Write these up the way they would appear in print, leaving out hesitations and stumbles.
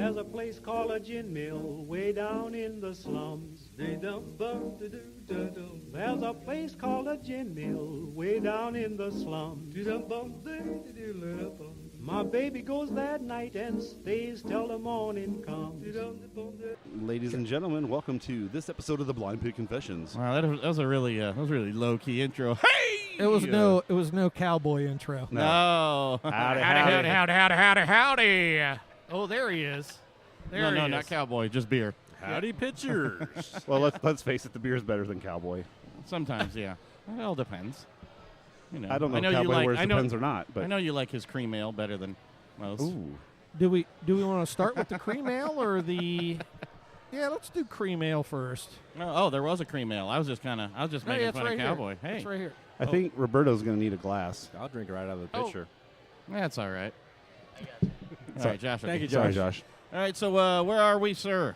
There's a place called a gin mill way down in the slums. There's a place called a gin mill way down in the slums. My baby goes that night and stays till the morning comes. Ladies and gentlemen, welcome to this episode of the Blind Pig Confessions. Wow, that was a really low key intro. Hey, it was no cowboy intro. No. Howdy. Oh, there he is. No, not cowboy, just beer. Howdy, pitchers. Well, let's face it, the beer is better than cowboy. Sometimes, yeah. It all depends. You know, I don't know if cowboy wears depends or not, but I know you like his cream ale better than most. Ooh. Do we want to start with the cream ale or the? Yeah, let's do cream ale first. Oh, there was a cream ale. I was just making fun of cowboy. Hey, it's right here. I think Roberto's going to need a glass. I'll drink it right out of the pitcher. That's all right. All right, Josh. Thank you, Josh. Sorry, Josh. All right, so where are we, sir?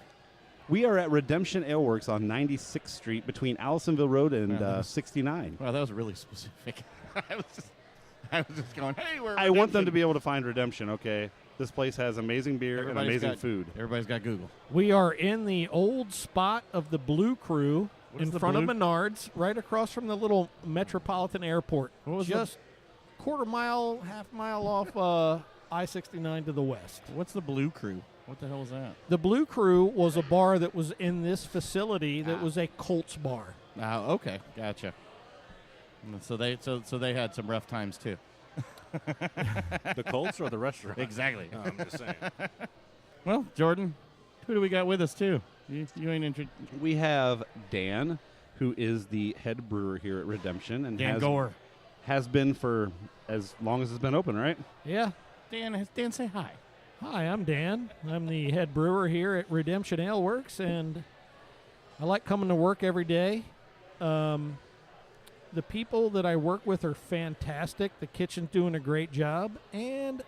We are at Redemption Alewerks on 96th Street between Allisonville Road and 69. Wow, that was really specific. I was just going, hey, we're I want them to be able to find Redemption, okay? This place has amazing beer and amazing food. Everybody's got Google. We are in the old spot of the Blue Crew in front of Menards, right across from the little metropolitan airport. Just half mile off I-69 to the west. What's the Blue Crew? What the hell is that? The Blue Crew was a bar that was in this facility that was a Colts bar. Oh, okay, gotcha. So they had some rough times too. The Colts or the restaurant? Exactly. No, I'm just saying. Well, Jordan, who do we got with us too? You ain't We have Dan, who is the head brewer here at Redemption, and Dan Gore has been for as long as it's been open, right? Yeah. Dan, say hi. Hi, I'm Dan. I'm the head brewer here at Redemption Alewerks, and I like coming to work every day. The people that I work with are fantastic. The kitchen's doing a great job. And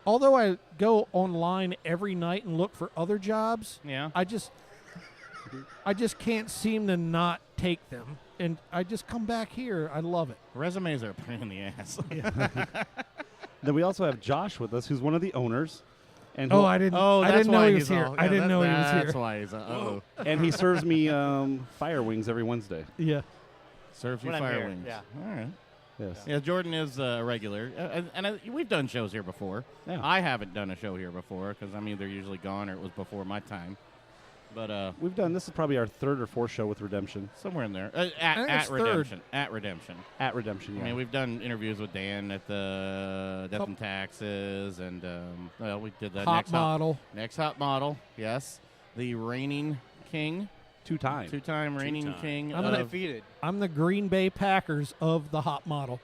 although I go online every night and look for other jobs, I just can't seem to not take them. And I just come back here. I love it. Resumes are a pain in the ass. Then we also have Josh with us, who's one of the owners. And I didn't know he was here. I didn't know he was here. That's why he's and he serves me fire wings every Wednesday. Yeah. Serves you fire wings. Yeah. All right. Yes. Yeah, Jordan is a regular. And we've done shows here before. Yeah. I haven't done a show here before because I'm either usually gone or it was before my time. But this is probably our third or fourth show with Redemption. Somewhere in there. At Redemption. Third. At Redemption. At Redemption, yeah. I mean, we've done interviews with Dan at the Death and Taxes, and we did that Hot Model. Next Hot Model, yes. The reigning king. Two-time reigning king. I'm undefeated. I'm the Green Bay Packers of the Hot Model.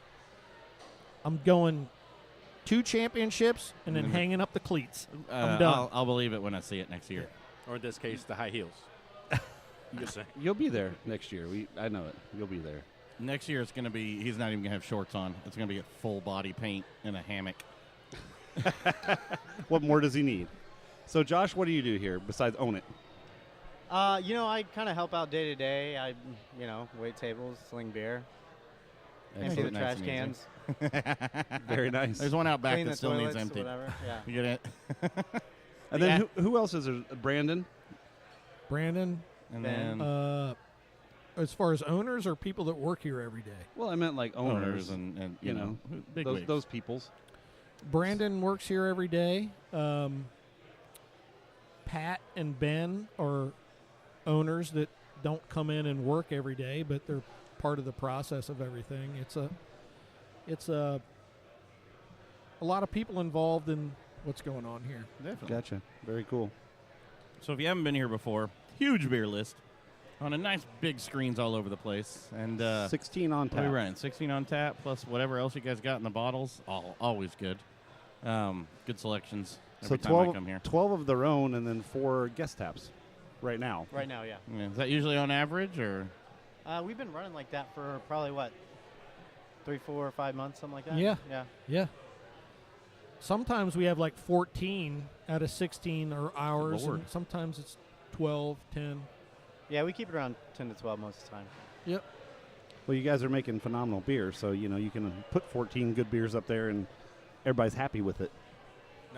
I'm going 2 championships and then hanging up the cleats. I'm done. I'll believe it when I see it next year. Or in this case, the high heels. You'll be there next year. I know it. You'll be there. Next year it's going to be, he's not even going to have shorts on. It's going to be a full body paint and a hammock. What more does he need? So, Josh, what do you do here besides own it? I kind of help out day to day. I, wait tables, sling beer, empty the trash cans. Very nice. There's one out back Clean that the still needs toilets, empty. whatever. Yeah. You get it? And then who else is there? Brandon? Brandon. And then as far as owners or people that work here every day? Well, I meant like owners and you know, big those peoples. Brandon works here every day. Pat and Ben are owners that don't come in and work every day, but they're part of the process of everything. It's a lot of people involved in what's going on here. Definitely. Gotcha. Very cool. So if you haven't been here before, huge beer list on a nice big screens all over the place. And 16 on tap. What are we running? 16 on tap plus whatever else you guys got in the bottles. Always good. Good selections every time I come here. 12 of their own and then 4 guest taps right now. Right now, yeah. Is that usually on average or? We've been running like that for probably 3, 4, 5 months, something like that. Yeah. Yeah. Sometimes we have like 14 out of 16 are ours, Lord. and sometimes it's 12, 10. Yeah, we keep it around 10 to 12 most of the time. Yep. Well, you guys are making phenomenal beer, so you can put 14 good beers up there, and everybody's happy with it.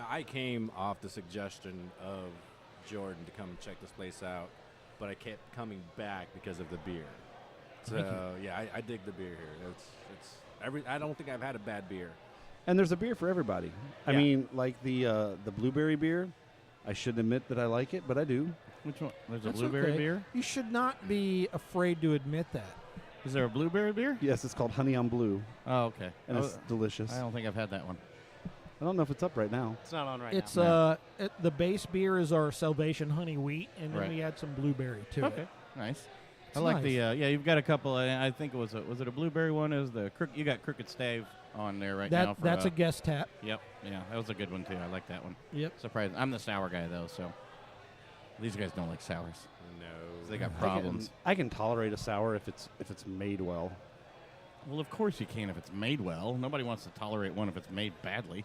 Now, I came off the suggestion of Jordan to come and check this place out, but I kept coming back because of the beer. So yeah, I dig the beer here. I don't think I've had a bad beer. And there's a beer for everybody. I mean, like the blueberry beer. I should admit that I like it, but I do. Which one? There's a That's blueberry okay. beer? You should not be afraid to admit that. Is there a blueberry beer? Yes, it's called Honey on Blue, Oh, okay. and it's delicious. I don't think I've had that one. I don't know if it's up right now. It's not on right It's now. the base beer is our Salvation Honey Wheat, and then Right. we add some blueberry to Okay, it. nice. It's I like nice. the you've got a couple. I think it was it a blueberry one? Is the you got Crooked Stave on there right now? For, That's a guest tap. Yep, yeah, that was a good one too. I like that one. Yep. Surprising. I'm the sour guy though, so these guys don't like sours. No. They got problems. I can tolerate a sour if it's made well. Well, of course you can if it's made well. Nobody wants to tolerate one if it's made badly.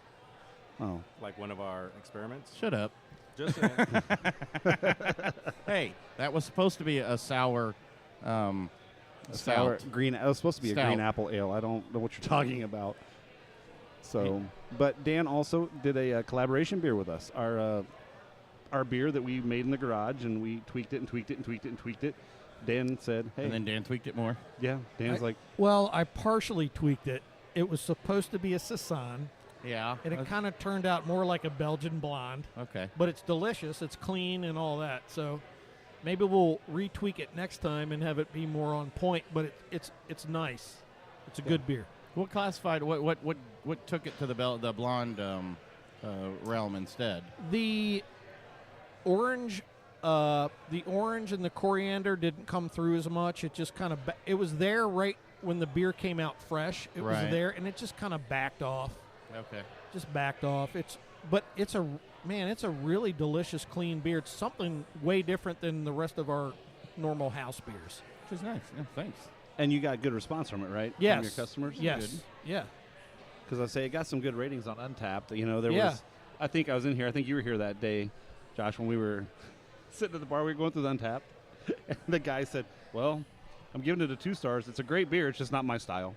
Oh, Like one of our experiments. Shut up. Just saying. Hey, that was supposed to be a sour. a Stout. sour green. It was supposed to be a green Stout. apple ale. I don't know what you're talking about. So, but Dan also did a collaboration beer with us. Our beer that we made in the garage, and we tweaked it and tweaked it and tweaked it and tweaked it. Dan said, "Hey," And then Dan tweaked it more. yeah. Dan's like, Well, I partially tweaked it. It was supposed to be a Saison, Yeah. and it kind of turned out more like a Belgian blonde. Okay. But it's delicious. It's clean and all that. So maybe we'll retweak it next time and have it be more on point. But it's nice. It's a good beer. What classified? What took it to the blonde realm instead? The orange and the coriander didn't come through as much. It just kind of it was there right when the beer came out fresh. It was Right. there, and it just kind of backed off. Okay. Just backed off. It's a really delicious, clean beer. It's something way different than the rest of our normal house beers. Which is nice. Yeah, thanks. and you got good response from it, right? Yes. From your customers? Yes. Yeah. Because I say it got some good ratings on Untapped. You know, there Yeah. was, I think I was in here. I think you were here that day, Josh, when we were sitting at the bar. We were going through the Untapped. And the guy said, well, I'm giving it a 2 stars. It's a great beer. It's just not my style.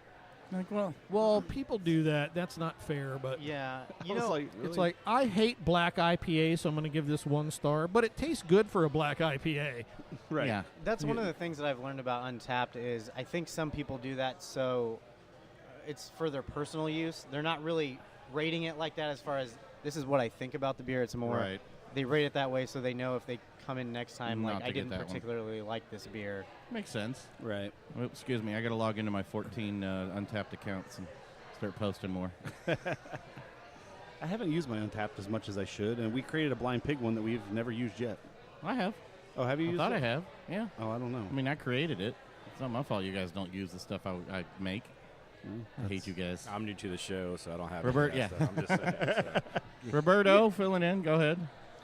Like, well, Well, people do that. That's not fair, but Yeah, I was like, it's really? like I hate black IPA, so I'm going to give this 1 star. But it tastes good for a black IPA. right. yeah. that's one of the things that I've learned about Untapped is I think some people do that so it's for their personal use. They're not really rating it like that as far as this is what I think about the beer. It's more Right. they rate it that way so they know if they come in next time, Not like to I get didn't that one. particularly like this beer. Makes sense. Right. Oh, excuse me. I got to log into my 14 Untapped accounts and start posting more. I haven't used my Untapped as much as I should, and we created a Blind Pig one that we've never used yet. I have. Oh, have you I used thought it? I have. Yeah. Oh, I don't know. I mean, I created it. It's not my fault you guys don't use the stuff I make. I hate you guys. I'm new to the show, so I don't have Robert, any of that stuff. I'm just saying. So. Roberto, filling in. Go ahead.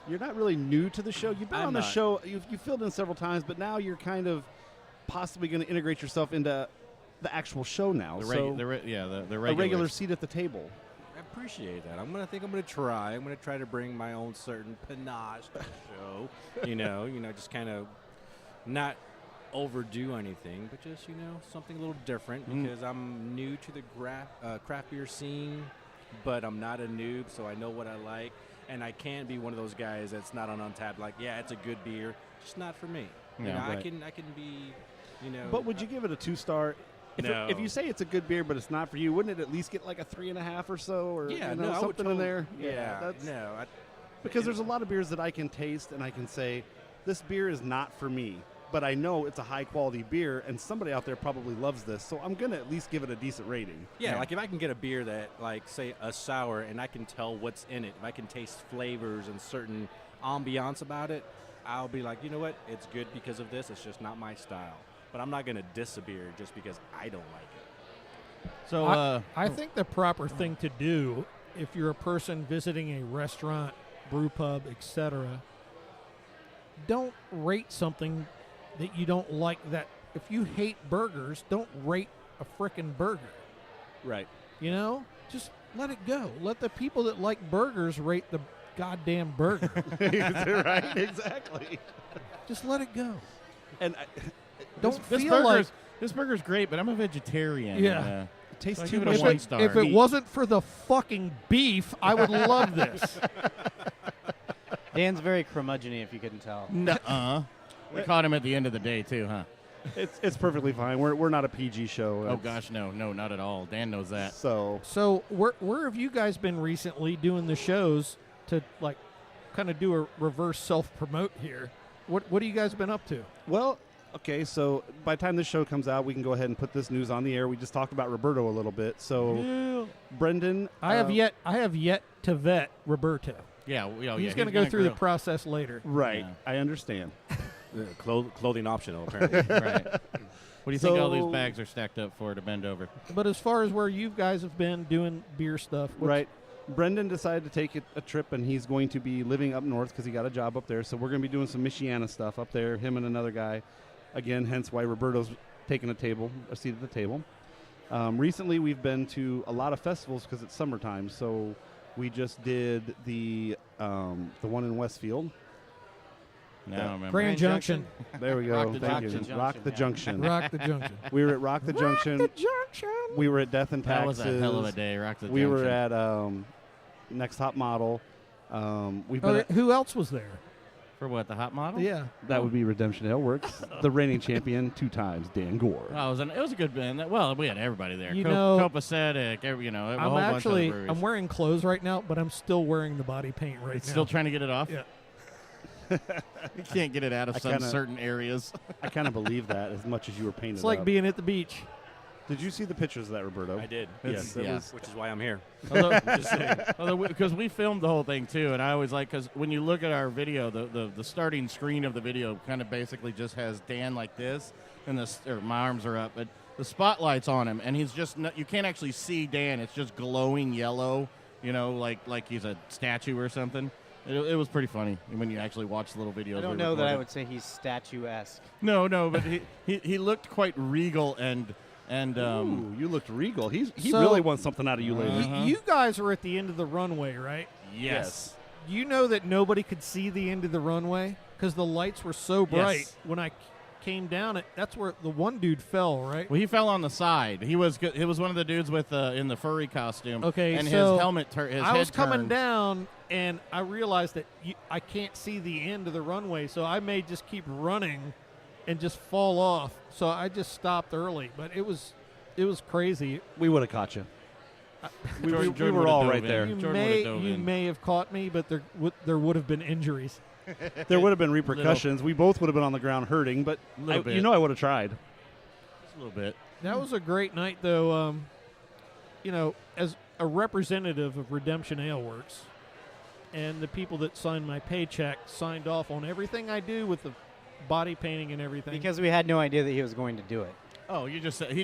You're not really new to the show. You've been I'm on the not. show. You've filled in several times, but now you're kind of possibly going to integrate yourself into the actual show now. The so the a regulars. regular seat at the table. I appreciate that. I'm gonna try. I'm gonna try to bring my own certain panache to the show. you know, just kind of not overdo anything, but just something a little different because I'm new to the craft beer scene, but I'm not a noob, so I know what I like, and I can't be one of those guys that's not on Untapped. Like, yeah, it's a good beer, just not for me. Yeah, you know, right. I can be, But would you give it a 2 star? No. If you say it's a good beer, but it's not for you, wouldn't it at least get like a 3.5 or so, or Yeah, you know, no, I would something in totally- there? Yeah, that's, no, because there's a lot of beers that I can taste and I can say, this beer is not for me. But I know it's a high quality beer, and somebody out there probably loves this, so I'm gonna at least give it a decent rating. Yeah, like if I can get a beer that, like, say, a sour, and I can tell what's in it, if I can taste flavors and certain ambiance about it, I'll be like, you know what, it's good because of this. It's just not my style. But I'm not gonna diss a beer just because I don't like it. So, I think the proper thing to do if you're a person visiting a restaurant, brew pub, etc., don't rate something that you don't like. That if you hate burgers, don't rate a frickin' burger. Right. You know, just let it go. Let the people that like burgers rate the goddamn burger. Right. Exactly. Just let it go. And Don't this feel like this burger's great, but I'm a vegetarian. Yeah. It tastes So I too give it a much. 1 star. If it wasn't for the fucking beef, I would love this. Dan's very curmudgeon-y, if you couldn't tell. Nuh-uh. We caught him at the end of the day, too, huh? It's perfectly fine. We're not a PG show. Oh, gosh, no, not at all. Dan knows that. So where have you guys been recently doing the shows to, like, kind of do a reverse self-promote here? What have you guys been up to? Well, okay, so by the time this show comes out, we can go ahead and put this news on the air. We just talked about Roberto a little bit. So, Brendan, I have yet to vet Roberto. Yeah, he's going to go through the process later. Right, Yeah. I understand. Clothing optional, apparently. Right. What do you think all these bags are stacked up for to bend over? But as far as where you guys have been doing beer stuff, Right. Brendan decided to take a trip, and he's going to be living up north because he got a job up there. So we're going to be doing some Michiana stuff up there, him and another guy. Again, hence why Roberto's taking a seat at the table. Recently, we've been to a lot of festivals because it's summertime. So we just did the one in Westfield. No, I don't remember. Grand Junction. There we go. Rock the Thank you. Junction. Rock the Junction. Rock the Junction. We were at Rock the Junction. Rock the Junction. We were at Death and That Taxes. was a hell of a day. Rock the We Junction. were at Next Top Model. We've been at, Who else was there? For what, the hot model? Yeah. that would be Redemption Alewerks, the reigning champion 2 times, Dan Gore. Oh, it was a good band. Well, we had everybody there. You know- Copacetic, a whole bunch of the breweries. I'm wearing clothes right now, but I'm still wearing the body paint right now. Still trying to get it off? Yeah. You can't get it out of certain areas. I kind of believe that as much as you were painted It's like up. being at the beach. Did you see the pictures of that, Roberto? I did. Yes, Yeah. Which is why I'm here. Because we filmed the whole thing too, and I always like, because when you look at our video, the starting screen of the video kind of basically just has Dan like this, and my arms are up, but the spotlight's on him, and he's just you can't actually see Dan. It's just glowing yellow, like he's a statue or something. It was pretty funny when you actually watch the little videos. I don't know that I would say he's statuesque. No, but he looked quite regal and. Ooh, you looked regal. He So- really wants something out of you later. You guys are at the end of the runway, right? Yes. You know that nobody could see the end of the runway because the lights were so bright. Yes. When I came down, that's where the one dude fell, right? Well, he fell on the side. He was one of the dudes with in the furry costume. Okay, and so his helmet. His I head was coming turned. down, and I realized that I can't see the end of the runway, so I may just keep running and just fall off. So I just stopped early, but it was crazy. We would have caught you. We Jordan were would've all dove right in. there. You Jordan would've dove in. may have caught me, but there would have been injuries. There would have been repercussions. We both would have been on the ground hurting, but Little bit. I would have tried. Just a little bit. That was a great night, though. As a representative of Redemption Alewerks, and the people that signed my paycheck signed off on everything I do with the body painting and everything. Because we had no idea that he was going to do it. Oh, he just said, That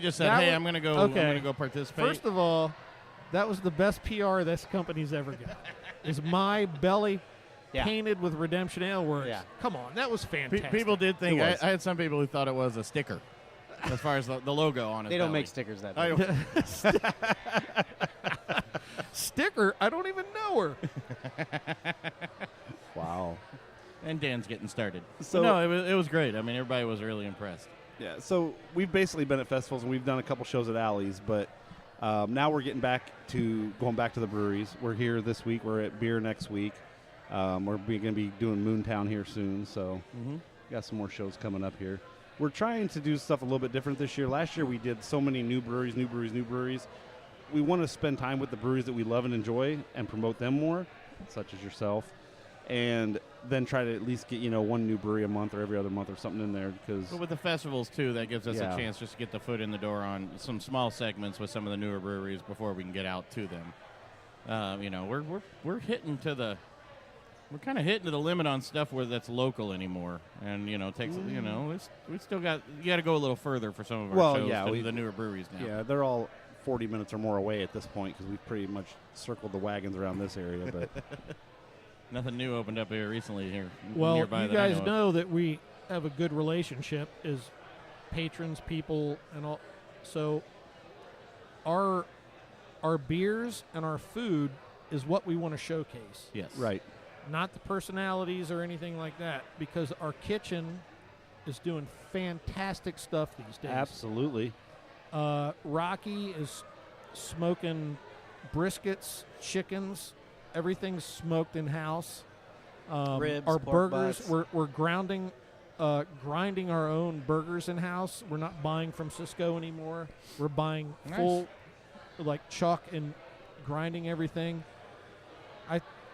"Hey, was- I'm gonna go. okay. I'm gonna go participate." First of all, that was the best PR this company's ever got. Is my belly Yeah. painted with Redemption Alewerks? Yeah. Come on, that was fantastic. people did think It was. I had some people who thought it was a sticker, as far as the logo on it. They don't make stickers that I big. Sticker? I don't even know her. Wow. And Dan's getting started. So- But no, it was great. I mean, everybody was really impressed. Yeah, so we've basically been at festivals, and we've done a couple shows at alleys, but now we're going back to the breweries. We're here this week. We're at Beer next week. We're going to be doing Moontown here soon, so got some more shows coming up here. We're trying to do stuff a little bit different this year. Last year we did so many new breweries. We want to spend time with the breweries that we love and enjoy and promote them more, such as yourself, and then try to at least get one new brewery a month or every other month or something in there, because But with the festivals too, that gives us Yeah. a chance just to get the foot in the door on some small segments with some of the newer breweries before we can get out to them. We're hitting to the. We're kind of hitting to the limit on stuff where that's local anymore, and takes we still got you got to go a little further for some of our shows to the newer breweries now. yeah, they're all 40 minutes or more away at this point because we've pretty much circled the wagons around this area. But Nothing new opened up here recently here. Well, nearby you that I guys of. know that we have a good relationship as patrons, people, and all. So our beers and our food is what we want to showcase. Yes. right, Not the personalities or anything like that, because our kitchen is doing fantastic stuff these days. absolutely. Rocky is smoking briskets, chickens, everything's smoked in house. Ribs, our pork burgers, butts. we're grinding our own burgers in house. We're not buying from Cisco anymore. We're buying full, like chuck and grinding everything.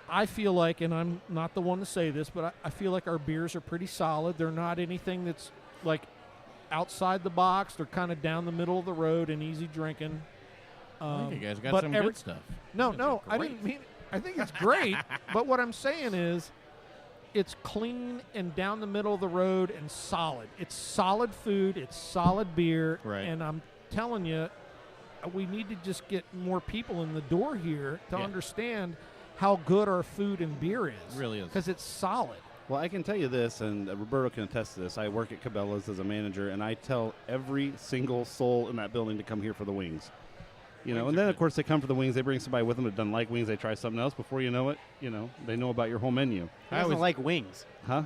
I feel like, and I'm not the one to say this, but I feel like our beers are pretty solid. They're not anything that's like outside the box. They're kind of down the middle of the road and easy drinking. I think you guys got some good stuff. No, I didn't mean. I think it's great, but what I'm saying is, it's clean and down the middle of the road and solid. It's solid food. It's solid beer. Right. And I'm telling you, we need to just get more people in the door here to understand how good our food and beer is. It really is. Because it's solid. Well, I can tell you this, and Roberto can attest to this. I work at Cabela's as a manager, and I tell every single soul in that building to come here for the wings. You know, and then, of course, they come for the wings. They bring somebody with them that doesn't like wings. They try something else. Before you know it, you know, they know about your whole menu. Who doesn't like wings? Huh?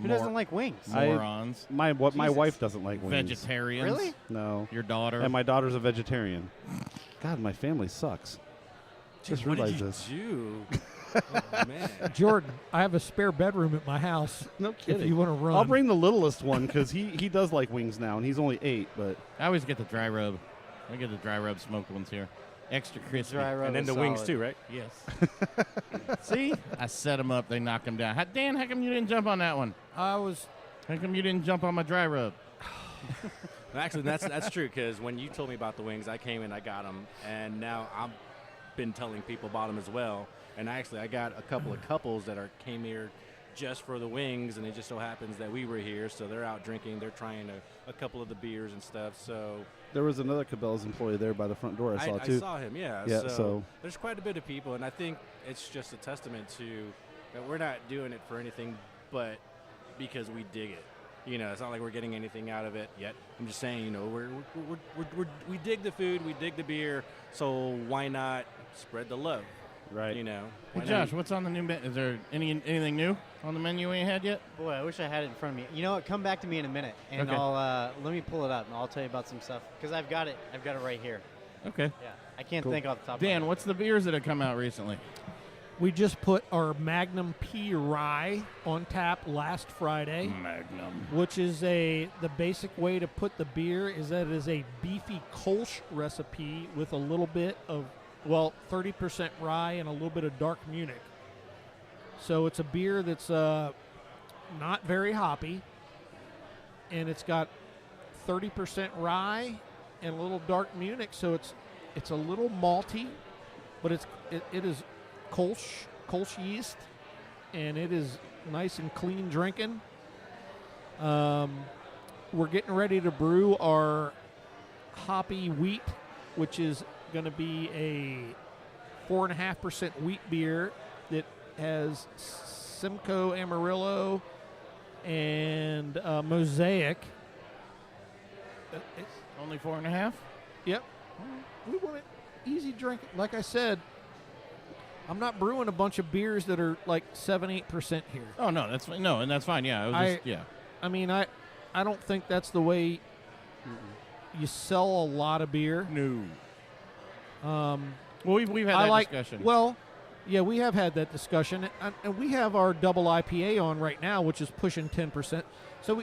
Who doesn't like wings? Morons. My wife doesn't like wings. Vegetarians. Really? No. Your daughter. And my daughter's a vegetarian. God, my family sucks. Just what realized did you this. do? Oh, man. Jordan, I have a spare bedroom at my house. No kidding. If you want to run. I'll bring the littlest one because he does like wings now, and he's only 8. But I always get the dry rub. I get the dry rub smoked ones here. Extra crispy. Dry rub And then is the wings solid. too, right? Yes. See? I set them up. They knocked them down. Dan, how come you didn't jump on that one? I was. How come you didn't jump on my dry rub? Actually, that's true because when you told me about the wings, I came and I got them, and now I've been telling people about them as well. And actually, I got a couple of couples that came here just for the wings, and it just so happens that we were here, so they're out drinking. They're trying a couple of the beers and stuff. So there was another Cabela's employee there by the front door. I saw too. I saw him, yeah. Yeah. So there's quite a bit of people, and I think it's just a testament to that we're not doing it for anything but because we dig it. You know, it's not like we're getting anything out of it yet. I'm just saying, you know, we dig the food, we dig the beer, so why not spread the love? right. You know. Hey, Why Josh, not? what's on the new menu? Is there anything new on the menu we ain't had yet? Boy, I wish I had it in front of me. You know what? Come back to me in a minute, and Okay. I'll let me pull it up, and I'll tell you about some stuff because I've got it. I've got it right here. Okay. Yeah, I can't Cool. think off the top. of my Dan, head. what's the beers that have come out recently? We just put our Magnum P rye on tap last Friday, Magnum. which is the basic way to put the beer is that it is a beefy Kolsch recipe with a little bit of 30% rye and a little bit of dark Munich. So it's a beer that's not very hoppy, and it's got 30% rye and a little dark Munich. So it's a little malty, but it is Kolsch yeast, and it is nice and clean drinking. We're getting ready to brew our hoppy wheat, which is going to be a 4.5% wheat beer that has Simcoe Amarillo and Mosaic. Only 4.5? Yep. We want it easy drinking. Like I said, I'm not brewing a bunch of beers that are like 7-8% here. Oh no, and that's fine. Yeah, I mean, I don't think that's the way you sell a lot of beer. No. Well, we've had that discussion. Well, yeah, we have had that discussion, and we have our double IPA on right now, which is pushing 10%. So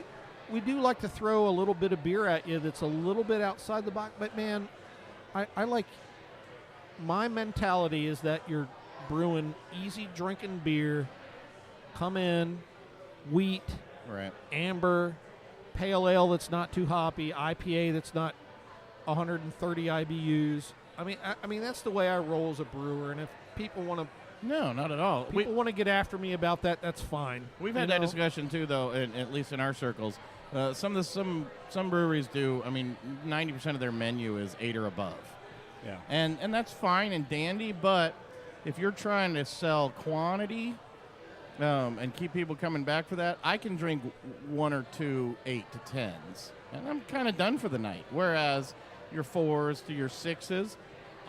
we do like to throw a little bit of beer at you that's a little bit outside the box. But man, I like, my mentality is that you're brewing easy drinking beer. Come in, wheat, right. amber, pale ale that's not too hoppy, IPA that's not 130 IBUs. I mean that's the way I roll as a brewer. And if people want to, No, not at all. people want to get after me about that, that's fine. We've had that discussion too, though, at least in our circles. Some breweries do. I mean, 90% of their menu is 8 or above. Yeah. And that's fine and dandy, but if you're trying to sell quantity and keep people coming back for that, I can drink 1 or 2 8 to 10s, and I'm kind of done for the night. Whereas your 4s to your 6s,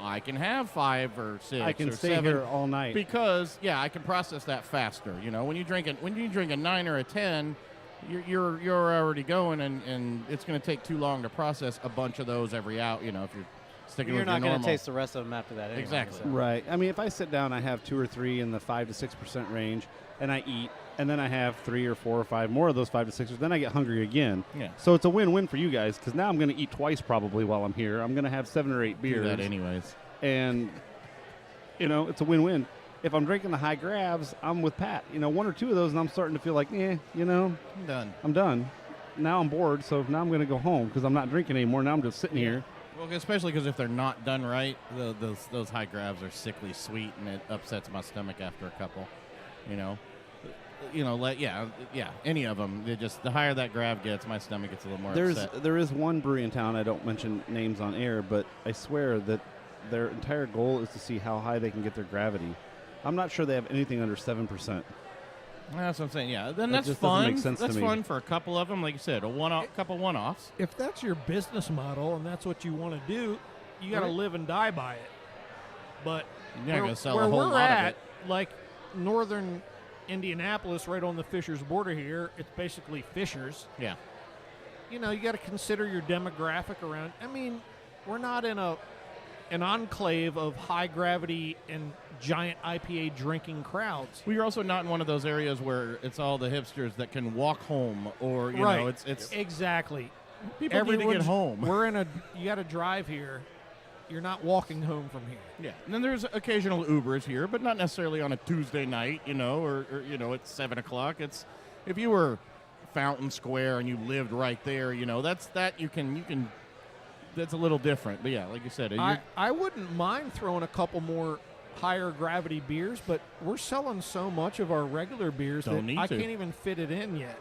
I can have 5 or 6 I can or stay 7 here all night. because I can process that faster. You know, when you drink a 9 or a 10, you're already going, and it's going to take too long to process a bunch of those every out. You know, if you're sticking You're with not your going normal. to taste the rest of them after that anyway. Exactly. So. Right. I mean, if I sit down, I have 2 or 3 in the 5 to 6% range, and I eat, and then I have 3 or 4 or 5 more of those 5 to 6ers. Then I get hungry again. Yeah. So it's a win-win for you guys because now I'm going to eat twice probably while I'm here. I'm going to have 7 or 8 beers. Do that anyways. And, it's a win-win. If I'm drinking the high grabs, I'm with Pat. 1 or 2 of those, and I'm starting to feel like, I'm done. I'm done. Now I'm bored, so now I'm going to go home because I'm not drinking anymore. Now I'm just sitting here. Well, especially because if they're not done right, those high grabs are sickly sweet, and it upsets my stomach after a couple. Any of them. The higher that grab gets, my stomach gets a little more upset. There is one brewery in town, I don't mention names on air, but I swear that their entire goal is to see how high they can get their gravity. I'm not sure they have anything under 7%. That's what I'm saying. Yeah, then That that's just fun. doesn't make sense That's to me. fun for a couple of them, like you said, couple one-offs. If that's your business model and that's what you want to do, you got to live and die by it. But You're not going to sell where a whole we're lot at, of it. like northern Indianapolis, right on the Fishers border here, it's basically Fishers. Yeah. You got to consider your demographic around. I mean, we're not in an enclave of high gravity and giant IPA drinking crowds. Well, you're also not in one of those areas where it's all the hipsters that can walk home, or you know, it's exactly. people need to get home. You got to drive here. You're not walking home from here. Yeah, and then there's occasional Ubers here, but not necessarily on a Tuesday night, or at 7 o'clock. It's if you were Fountain Square and you lived right there, that's you can. That's a little different, but yeah, like you said, I wouldn't mind throwing a couple more higher gravity beers, but we're selling so much of our regular beers that I can't even fit it in yet.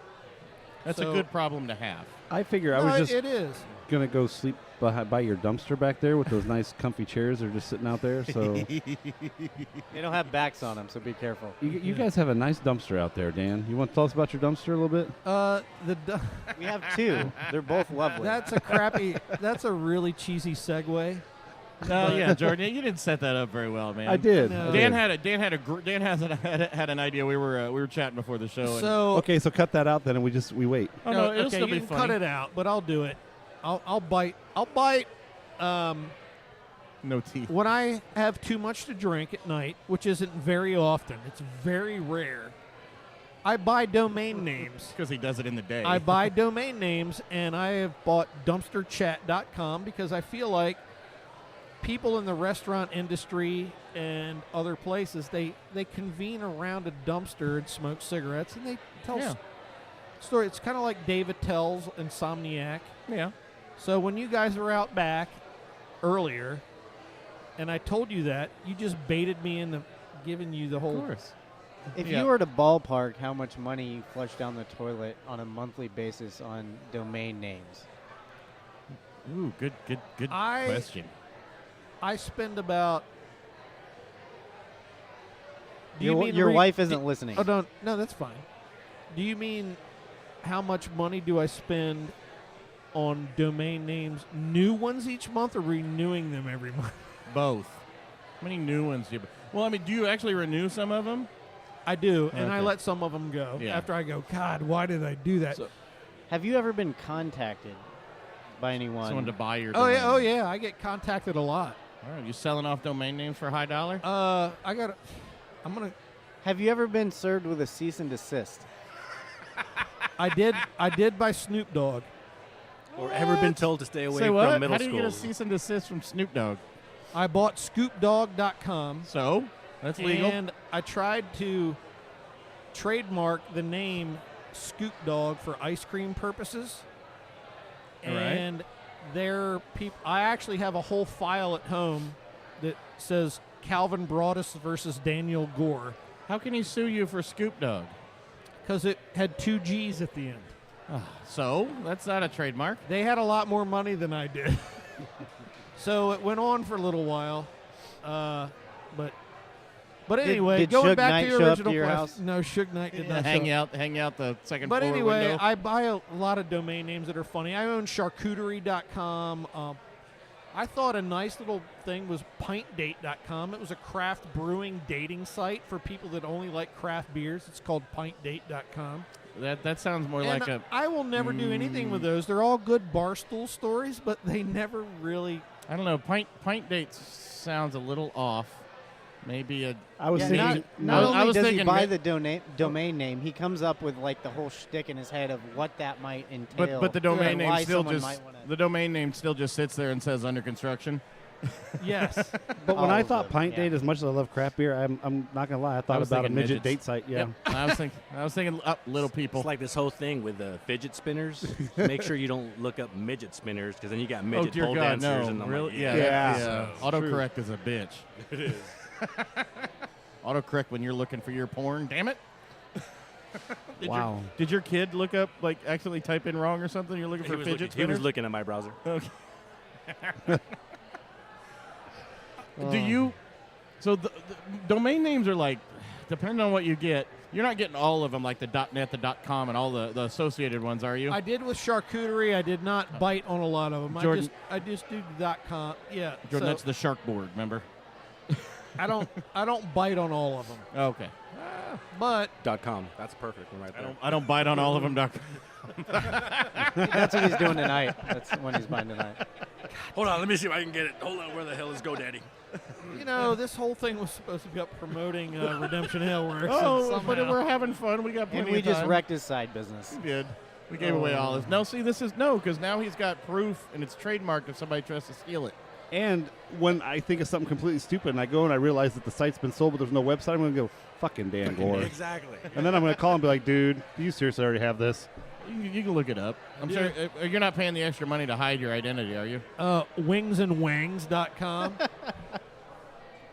That's a good problem to have. I figure I was just it is going to go sleep by your dumpster back there with those nice comfy chairs that are just sitting out there. So They don't have backs on them, so be careful. you guys have a nice dumpster out there, Dan. You want to tell us about your dumpster a little bit? We have 2. They're both lovely. That's a really cheesy segue. No, yeah, Jordan, you didn't set that up very well, man. I did. No. Dan had an idea. We were chatting before the show. Okay, so cut that out then, and we wait. Oh no, it'll okay, still you be can funny. cut it out, but I'll do it. I'll bite. No teeth. When I have too much to drink at night, which isn't very often, it's very rare, I buy domain names. Because he does it in the day. I buy domain names, and I have bought dumpsterchat.com because I feel like people in the restaurant industry and other places, they convene around a dumpster and smoke cigarettes, and they tell story. It's kind of like David Tell's Insomniac. Yeah. So when you guys were out back earlier, and I told you that, you just baited me into giving you the whole. Of course. If you were to ballpark how much money you flush down the toilet on a monthly basis on domain names. Ooh, good question. I spend about. Your wife isn't listening. Oh, no, that's fine. Do you mean how much money do I spend on domain names, new ones each month, or renewing them every month? Both. How many new ones do you? Well, I mean, do you actually renew some of them? I do, and I let some of them go after I go, God, why did I do that? Have you ever been contacted by anyone? Someone to buy your Oh, domain. yeah, I get contacted a lot. All right, you selling off domain names for high dollar? I'm going to. Have you ever been served with a cease and desist? I did by Snoop Dogg. Or ever been told to stay away Say from what? middle How do school? you get a cease and desist from Snoop Dogg? I bought scoopdog.com. So that's legal. And I tried to trademark the name Scoop Dog for ice cream purposes. All right. And I actually have a whole file at home that says Calvin Broadus versus Daniel Gore. How can he sue you for Scoop Dog? Because it had 2 G's at the end. So that's not a trademark. They had a lot more money than I did. So it went on for a little while. But anyway, did going Suge back Knight to your show up original to your question. house? No, Suge Knight did not hang show up. out the second But floor anyway, window. I buy a lot of domain names that are funny. I own charcuterie.com. I thought a nice little thing was pintdate.com. It was a craft brewing dating site for people that only like craft beers. It's called pintdate.com. That sounds more And like a. I will never do anything with those. They're all good Barstool stories, but they never really I don't know. Pint dates sounds a little off. Maybe a. I was thinking. Not I only was does he thinking buy the domain name, he comes up with like the whole shtick in his head of what that might entail. But the domain name why still someone just might wanna- the domain name still just sits there and says under construction. Yes. But when All I of thought them, pint yeah. date, as much as I love craft beer, I'm not gonna lie. I thought was about a thinking midget midgets. date site. Yeah. Yep. I was thinking little people. It's like this whole thing with the fidget spinners. Make sure you don't look up midget spinners because then you got midget Oh dear pole God, dancers. no! And I'm Really? like, Yeah. Yeah. Yeah. Autocorrect is a bitch. It is. Autocorrect when you're looking for your porn. Damn it! Wow. Did your kid look up like accidentally type in wrong or something? You're looking He for was, fidget looking, he spinners. was looking at my browser. Okay. Do you? So the domain names are like, depending on what you get, you're not getting all of them like the .net, the .com, and all the associated ones, are you? I did with charcuterie. I did not bite on a lot of them. Jordan- I just do the .com. Yeah. Jordan, so that's the shark board, remember? I don't bite on all of them. Okay. But .com. That's a perfect one right there. I don't bite on all of them, Doc. That's what he's doing tonight. That's when he's buying tonight. Hold on, let me see if I can get it. Hold on, where the hell is GoDaddy? this whole thing was supposed to be about promoting Redemption Alewerks. Oh, and but somehow- we're having fun. We got plenty And we of just time. wrecked his side business. We did. We gave away all this. No, see, this is because now he's got proof and it's trademarked if somebody tries to steal it. And when I think of something completely stupid and I go and I realize that the site's been sold but there's no website, I'm going to go, fucking Dan Gore. Exactly. And then I'm going to call and be like, dude, do you seriously already have this? You can look it up. I'm sure you're not paying the extra money to hide your identity, are you? wingsandwangs.com.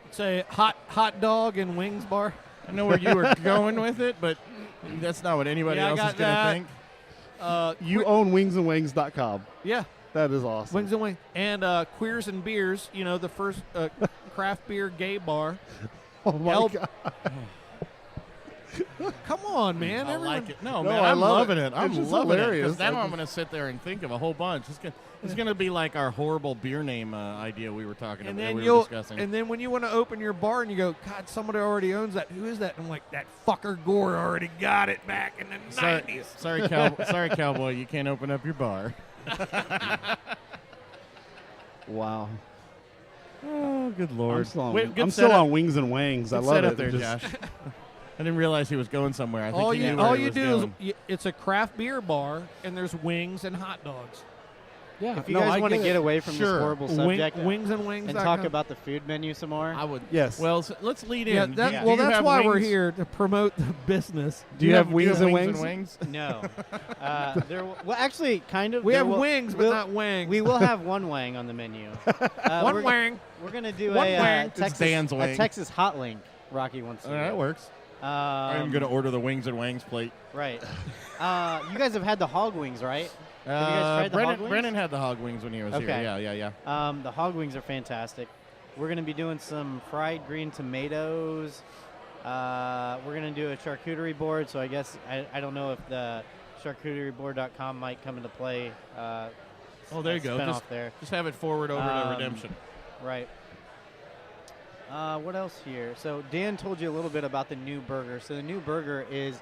It's a hot dog and wings bar. I know where you were going with it, but that's not what anybody Yeah, I else is got going to that. think. You own wingsandwangs.com. Yeah. That is awesome. Wings and Wings. And Queers and Beers, the first craft beer gay bar. Oh, my Help. God. Come on, man. I Everyone, like it. No, No, man, I I'm love loving it. it. I'm It's just loving it. hilarious. Because now I'm going to sit there and think of a whole bunch. It's going to be like our horrible beer name idea we were talking and about. then We were discussing. and then when you want to open your bar and you go, God, somebody already owns that. Who is that? And I'm like, that fucker Gore already got it back in the 90s. Sorry, cowboy. You can't open up your bar. Wow. Oh, good lord. I'm still on, Wait, good I'm still setup. on Wings and Wangs. I Good love setup it. there, Just- Josh. I didn't realize he was going somewhere. I think All he you knew where all he you was do going. is it's a craft beer bar and there's wings and hot dogs. Yeah. If you no, guys I want to get get it. away from Sure. this horrible subject Wings and Wings. and talk about the food menu some more, I would. Yes. Well, let's lead in. Yeah, Do that, you well, that's have why we're wings? here to promote the business. Do you have Wings and wings Wangs? no. Well, actually, kind of. We there have will- wings, but we'll- not wangs. We will have one wang on the menu. one we're, wang. We're gonna do One a wang. It's Texas, Dan's wang. a Texas hot link. Rocky wants to. That works. I'm going to order the wings and wangs plate. Right. You guys have had the hog wings, right? Have you guys tried the hog wings? Brennan had the hog wings when he was Okay. here. Yeah. The hog wings are fantastic. We're going to be doing some fried green tomatoes. We're going to do a charcuterie board, so I guess I don't know if the charcuterieboard.com might come into play. Oh, there you go. Spinoff there. Just have it forward over to Redemption. Right. What else here? So Dan told you a little bit about the new burger. So the new burger is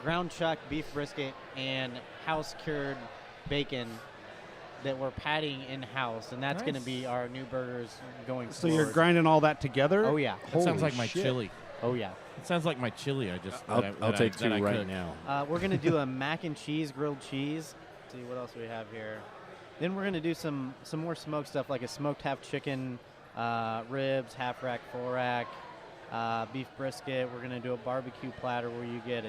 ground chuck, beef brisket, and house-cured bacon that we're patting in-house, and that's going to be our new burgers going So forward. you're grinding all that together? Oh, yeah. That sounds Holy like my shit. chili. Oh, yeah. It sounds like my chili. I'll take two right cooked. now. We're going to do a mac and cheese, grilled cheese. Let's see what else we have here. Then we're going to do some more smoked stuff, like a smoked half chicken, ribs, half rack, full rack, beef brisket. We're going to do a barbecue platter where you get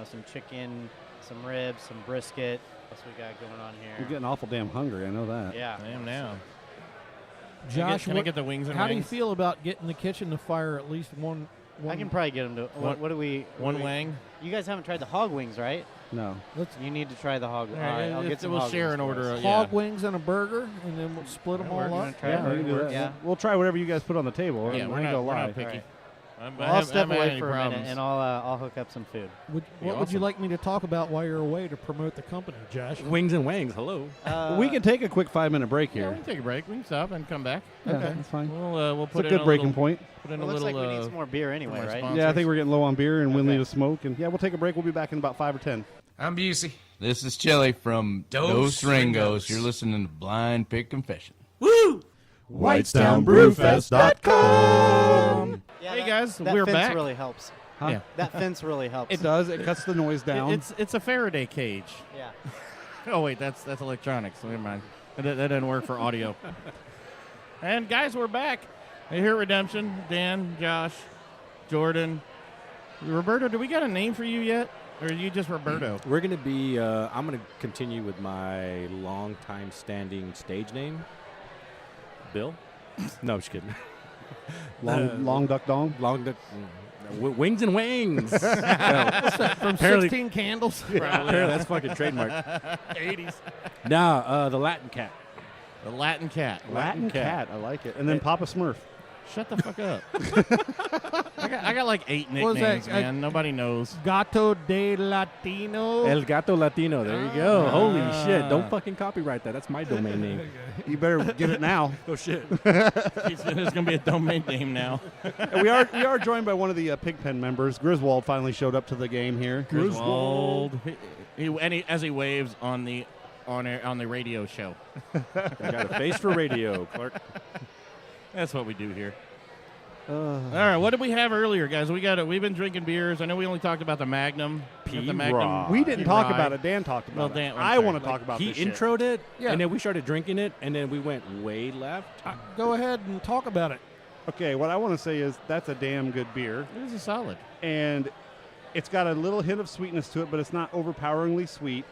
some chicken, some ribs, some brisket. What else we got going on here? You're getting awful damn hungry. I know that. Yeah. I am now. Josh, can I get the wings and how do you wangs? feel about getting the kitchen to fire at least one? I can probably get them to. What do we? One wang. You guys haven't tried the hog wings, right? No. You need to try the hog. All All right, right, I'll get some. we'll hog share wings an for order. us. hog wings and a burger, and then we'll split them That all works. up. Wanna try Yeah, it? we can do that. Yeah. We'll try whatever you guys put on the table. Yeah, I we're ain't not, gonna we're lie. not picky. Right. I Well, I'll haven't step had away any for a minute, problems. and I'll hook up some food. What Be would you awesome. like me to talk about while you're away to promote the company, Josh? Wings and Wangs, hello. We can take a quick 5-minute break Yeah, we here. can take a break. We can stop and come back. Yeah, Okay. that's fine. We'll It's put a in good breaking little, point. Put in It a looks little. like we need some more beer anyway, my right? sponsor. Yeah, I think we're getting low on beer, and we'll Okay. need a smoke. And yeah, we'll take a break. We'll be back in about 5 or 10. I'm Busey. This is Chili from Dos Dos Ringos. Ringos. You're listening to Blind Pig Confession. Woo! WhitestownBrewFest.com. Yeah, Hey, guys, that we're fence back. really helps. Huh? Yeah. That fence really helps. It does. It cuts the noise down. It's a Faraday cage. Yeah. Oh wait, that's electronics. Never mind. That doesn't work for audio. And guys, we're back. Here at Redemption. Dan, Josh, Jordan, Roberto. Do we got a name for you yet, or are you just Roberto? We're going to be, I'm going to continue with my long-time standing stage name, Bill. No, just kidding. Long duck dong. Wings and Wangs. From Apparently- 16 Candles. Apparently that's fucking trademark. 80s. Nah, the Latin Cat. The Latin Cat. Latin cat. I like it. And then Papa Smurf. Shut the fuck up. I got like 8 What was nicknames, that? man. Nobody knows. Gato de Latino. El Gato Latino. There you go. Holy Ah. shit. Don't fucking copyright that. That's my domain name. You better get it now. Oh, shit. There's going to be a domain name now. And we are joined by one of the Pigpen members. Griswold finally showed up to the game here. Griswold. As he waves on the radio show. I got a face for radio, Clark. That's what we do here. All right, what did we have earlier, guys? We've been drinking beers. I know we only talked about the Magnum. P The Magnum. Rye. We didn't talk Rye. about it. Dan talked about Well, it. Dan- I'm I sorry. want to talk about He this shit. introed it, Yeah. and then we started drinking it, and then we went way left. Go ahead and talk about it. Okay, what I want to say is that's a damn good beer. This is solid. And it's got a little hint of sweetness to it, but it's not overpoweringly sweet.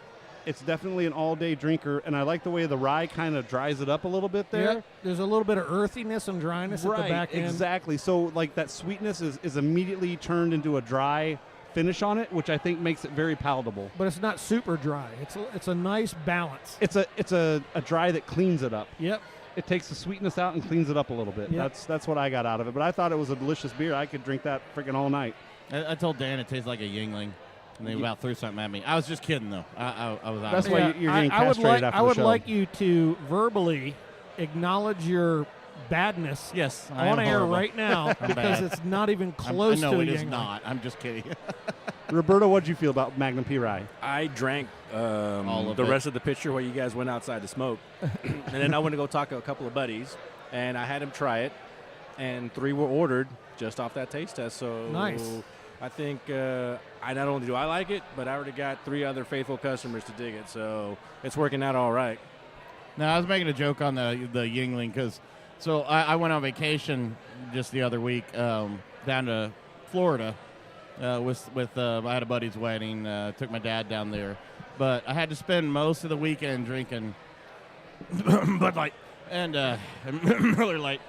It's definitely an all-day drinker, and I like the way the rye kind of dries it up a little bit there. Yeah, there's a little bit of earthiness and dryness at the back end. Exactly. So, like, that sweetness is immediately turned into a dry finish on it, which I think makes it very palatable. But it's not super dry. It's a nice balance. It's a dry that cleans it up. Yep. It takes the sweetness out and cleans it up a little bit. Yep. That's what I got out of it. But I thought it was a delicious beer. I could drink that freaking all night. I told Dan it tastes like a Yingling, and they about threw something at me. I was just kidding, though. I was That's honest. why you're getting I would castrated like after I the would show. like you to verbally acknowledge your badness Yes, I on am air horrible. right now because bad. it's not even close no, to it a is Yingling. not. I'm just kidding. Roberto, what'd you feel about Magnum P Rye? I drank All of the it. rest of the picture while you guys went outside to smoke. And then I went to go talk to a couple of buddies, and I had them try it, and 3 were ordered just off that taste test. So Nice. I think I not only do I like it, but I already got 3 other faithful customers to dig it. So it's working out all right. Now, I was making a joke on the Yingling because I went on vacation just the other week down to Florida with I had a buddy's wedding. Took my dad down there, but I had to spend most of the weekend drinking Bud Light and Miller Lite.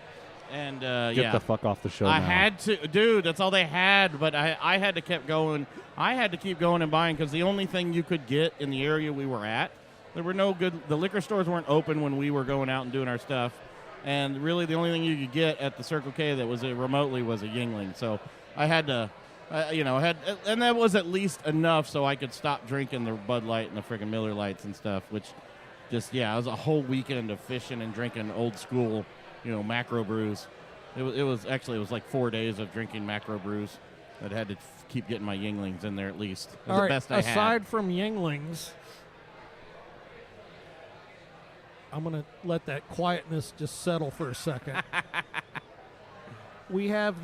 And Get the fuck off the show I now. had to, dude. That's all they had. But I had to keep going. I had to keep going and buying because the only thing you could get in the area we were at, there were no good. The liquor stores weren't open when we were going out and doing our stuff, and really the only thing you could get at the Circle K that was remotely was a Yingling. So I had to, and that was at least enough so I could stop drinking the Bud Light and the freaking Miller Lights and stuff. Which, it was a whole weekend of fishing and drinking old school. Macro brews. It was like 4 days of drinking macro brews. That had to keep getting my Yinglings in there at least. It was All the right, best I had. aside from Yinglings, I'm going to let that quietness just settle for a second. We have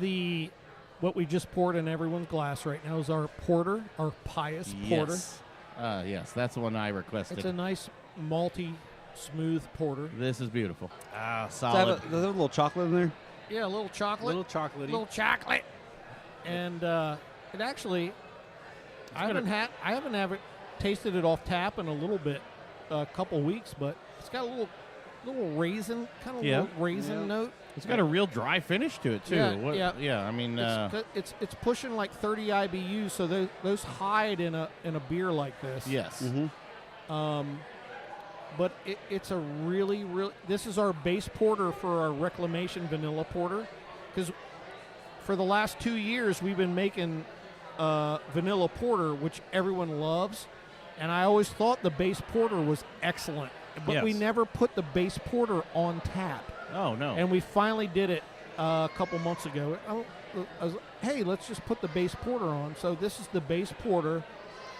what we just poured in everyone's glass right now is our porter, our pious porter. Yes, that's the one I requested. It's a nice malty, smooth porter. This is beautiful. Does Solid. that have a little chocolate in there? Yeah, a little chocolate. Little chocolatey. Little chocolate. And it actually, I haven't tasted it off tap in a little bit, a couple weeks, but it's got a little raisin, kind of little raisin note. It's got a real dry finish to it too. Yeah. I mean, it's pushing like 30 IBUs, so those hide in a beer like this. yes. Mm-hmm. But it's a really, this is our base porter for our Reclamation vanilla porter, because for the last 2 years we've been making vanilla porter, which everyone loves, and I always thought the base porter was excellent, but we Yes. never put the base porter on tap. Oh no. And we finally did it a couple months ago. I was, hey, let's just put the base porter on. So this is the base porter,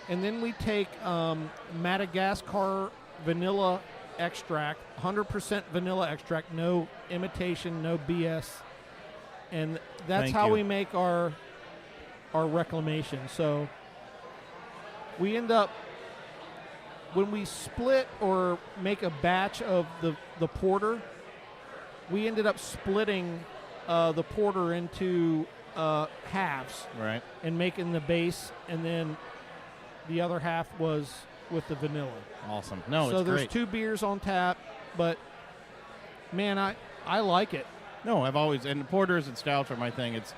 and then we take Madagascar vanilla extract, 100% vanilla extract, no imitation, no BS. And that's Thank how you. we make our Reclamation. So we end up, when we split or make a batch of the porter, we ended up splitting the porter into halves, Right. and making the base, and then the other half was with the vanilla. Awesome. No, So it's there's great. 2 beers on tap, but man, I like it. No, I've always, and porters and stouts are my thing. It's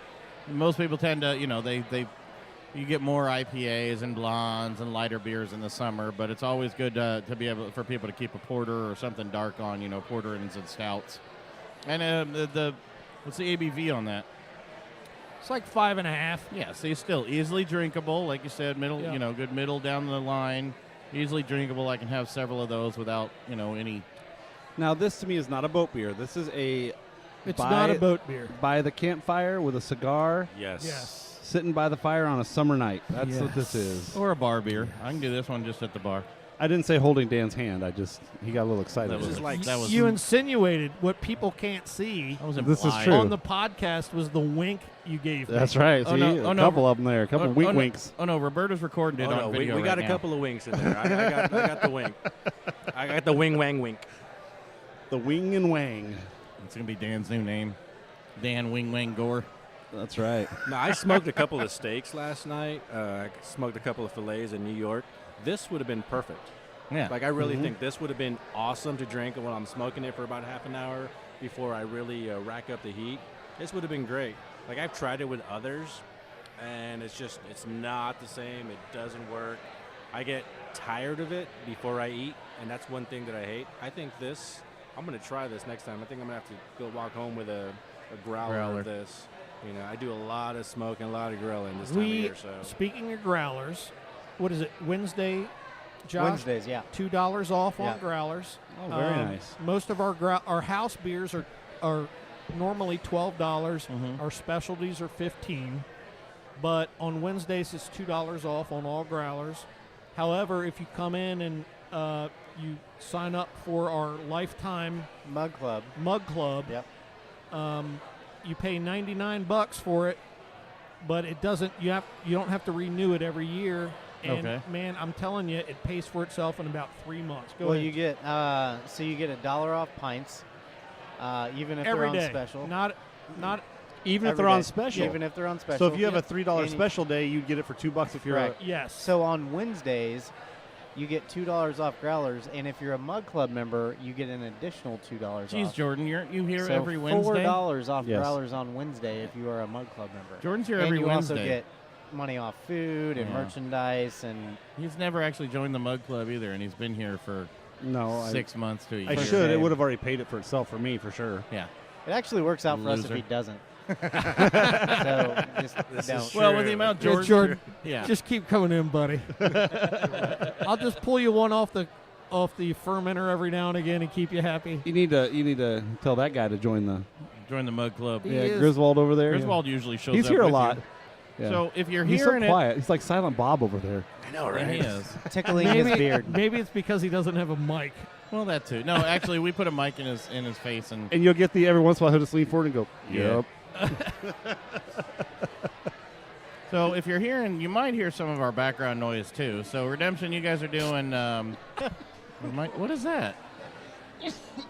most people tend to, you get more IPAs and blondes and lighter beers in the summer, but it's always good to be able for people to keep a porter or something dark on, porter and stouts. And what's the ABV on that? It's like 5.5. Yeah, so it's still easily drinkable, like you said, middle, Yeah. good middle down the line, easily drinkable. I can have several of those without, any. Now, this to me is not a boat beer. This is It's not a boat beer. by the campfire with a cigar, Yes. sitting by the fire on a summer night. That's what this is. Or a bar beer. I can do this one just at the bar. I didn't say holding Dan's hand. He got a little excited. That with was it. like that was You insinuated what people can't see that was This is implied. true. on the podcast was the wink you gave me. That's right. Oh, See, no. Oh, a no. couple of them there. A couple of winks. Oh no, Roberta's recording it on we video got right a now. couple of winks in there. I got the wink. I got the wing wang wink. The Wing and Wang. It's gonna be Dan's new name, Dan Wing Wang Gore. That's right. No, I smoked a couple of steaks last night. I smoked a couple of fillets in New York. This would have been perfect. Yeah, Like, I really think this would have been awesome to drink when I'm smoking it for about half an hour before I really rack up the heat. This would have been great. Like, I've tried it with others, and it's not the same. It doesn't work. I get tired of it before I eat, and that's one thing that I hate. I think I'm going to try this next time. I think I'm going to have to go walk home with a growler of this. I do a lot of smoking, a lot of grilling this time of year. So Speaking of growlers, what is it, Wednesday, Josh? Wednesdays, yeah. $2 off on Yeah. growlers. Oh, very nice. Most of our house beers are normally $12. Our specialties are $15, but on Wednesdays it's $2 off on all growlers. However, if you come in and you sign up for our lifetime Mug Club. mug club, Yep. you pay $99 for it, but it doesn't. You don't have to renew it every year. And Okay. man, I'm telling you, it pays for itself in about 3 months. Go Well, ahead. you get $1 off pints, even if every they're on day. special. Not Even if Every they're on day. special. Even if they're on special. So if you have a Yep. $3 And you- special day, you get it for $2 if you're Correct. yes. So on Wednesdays, you get $2 off growlers, and if you're a Mug Club member, you get an additional $2 Jeez, off. Jordan, you here So every Wednesday? $4 off Yes. growlers on Wednesday if you are a Mug Club member. Jordan's here and every you Wednesday. also get money off food and Yeah. merchandise, and He's never actually joined the Mug Club either, and he's been here for No, 6 months to a year. I should. It would have already paid it for itself for me, for sure. Yeah. it actually works out for us if Loser. he doesn't. So just don't. Well, with the amount Yeah, Jordan, Jordan, yeah. just keep coming in, buddy. I'll just pull you one off the fermenter every now and again and keep you happy. You need to tell that guy to join the join the Mug Club. He yeah is. Griswold over there. Griswold usually shows He's up here a with lot. you. Yeah. So if you're He's so hearing it, quiet. He's like Silent Bob over there. I know, yeah, he is. Tickling his beard. Maybe it's because he doesn't have a mic. Well, that too. No, actually, we put a mic in his face, and And you'll get every once in a while he'll just lean forward and go, Yeah. yep. so if you're hearing, you might hear some of our background noise too. So Redemption, you guys are doing. What is that?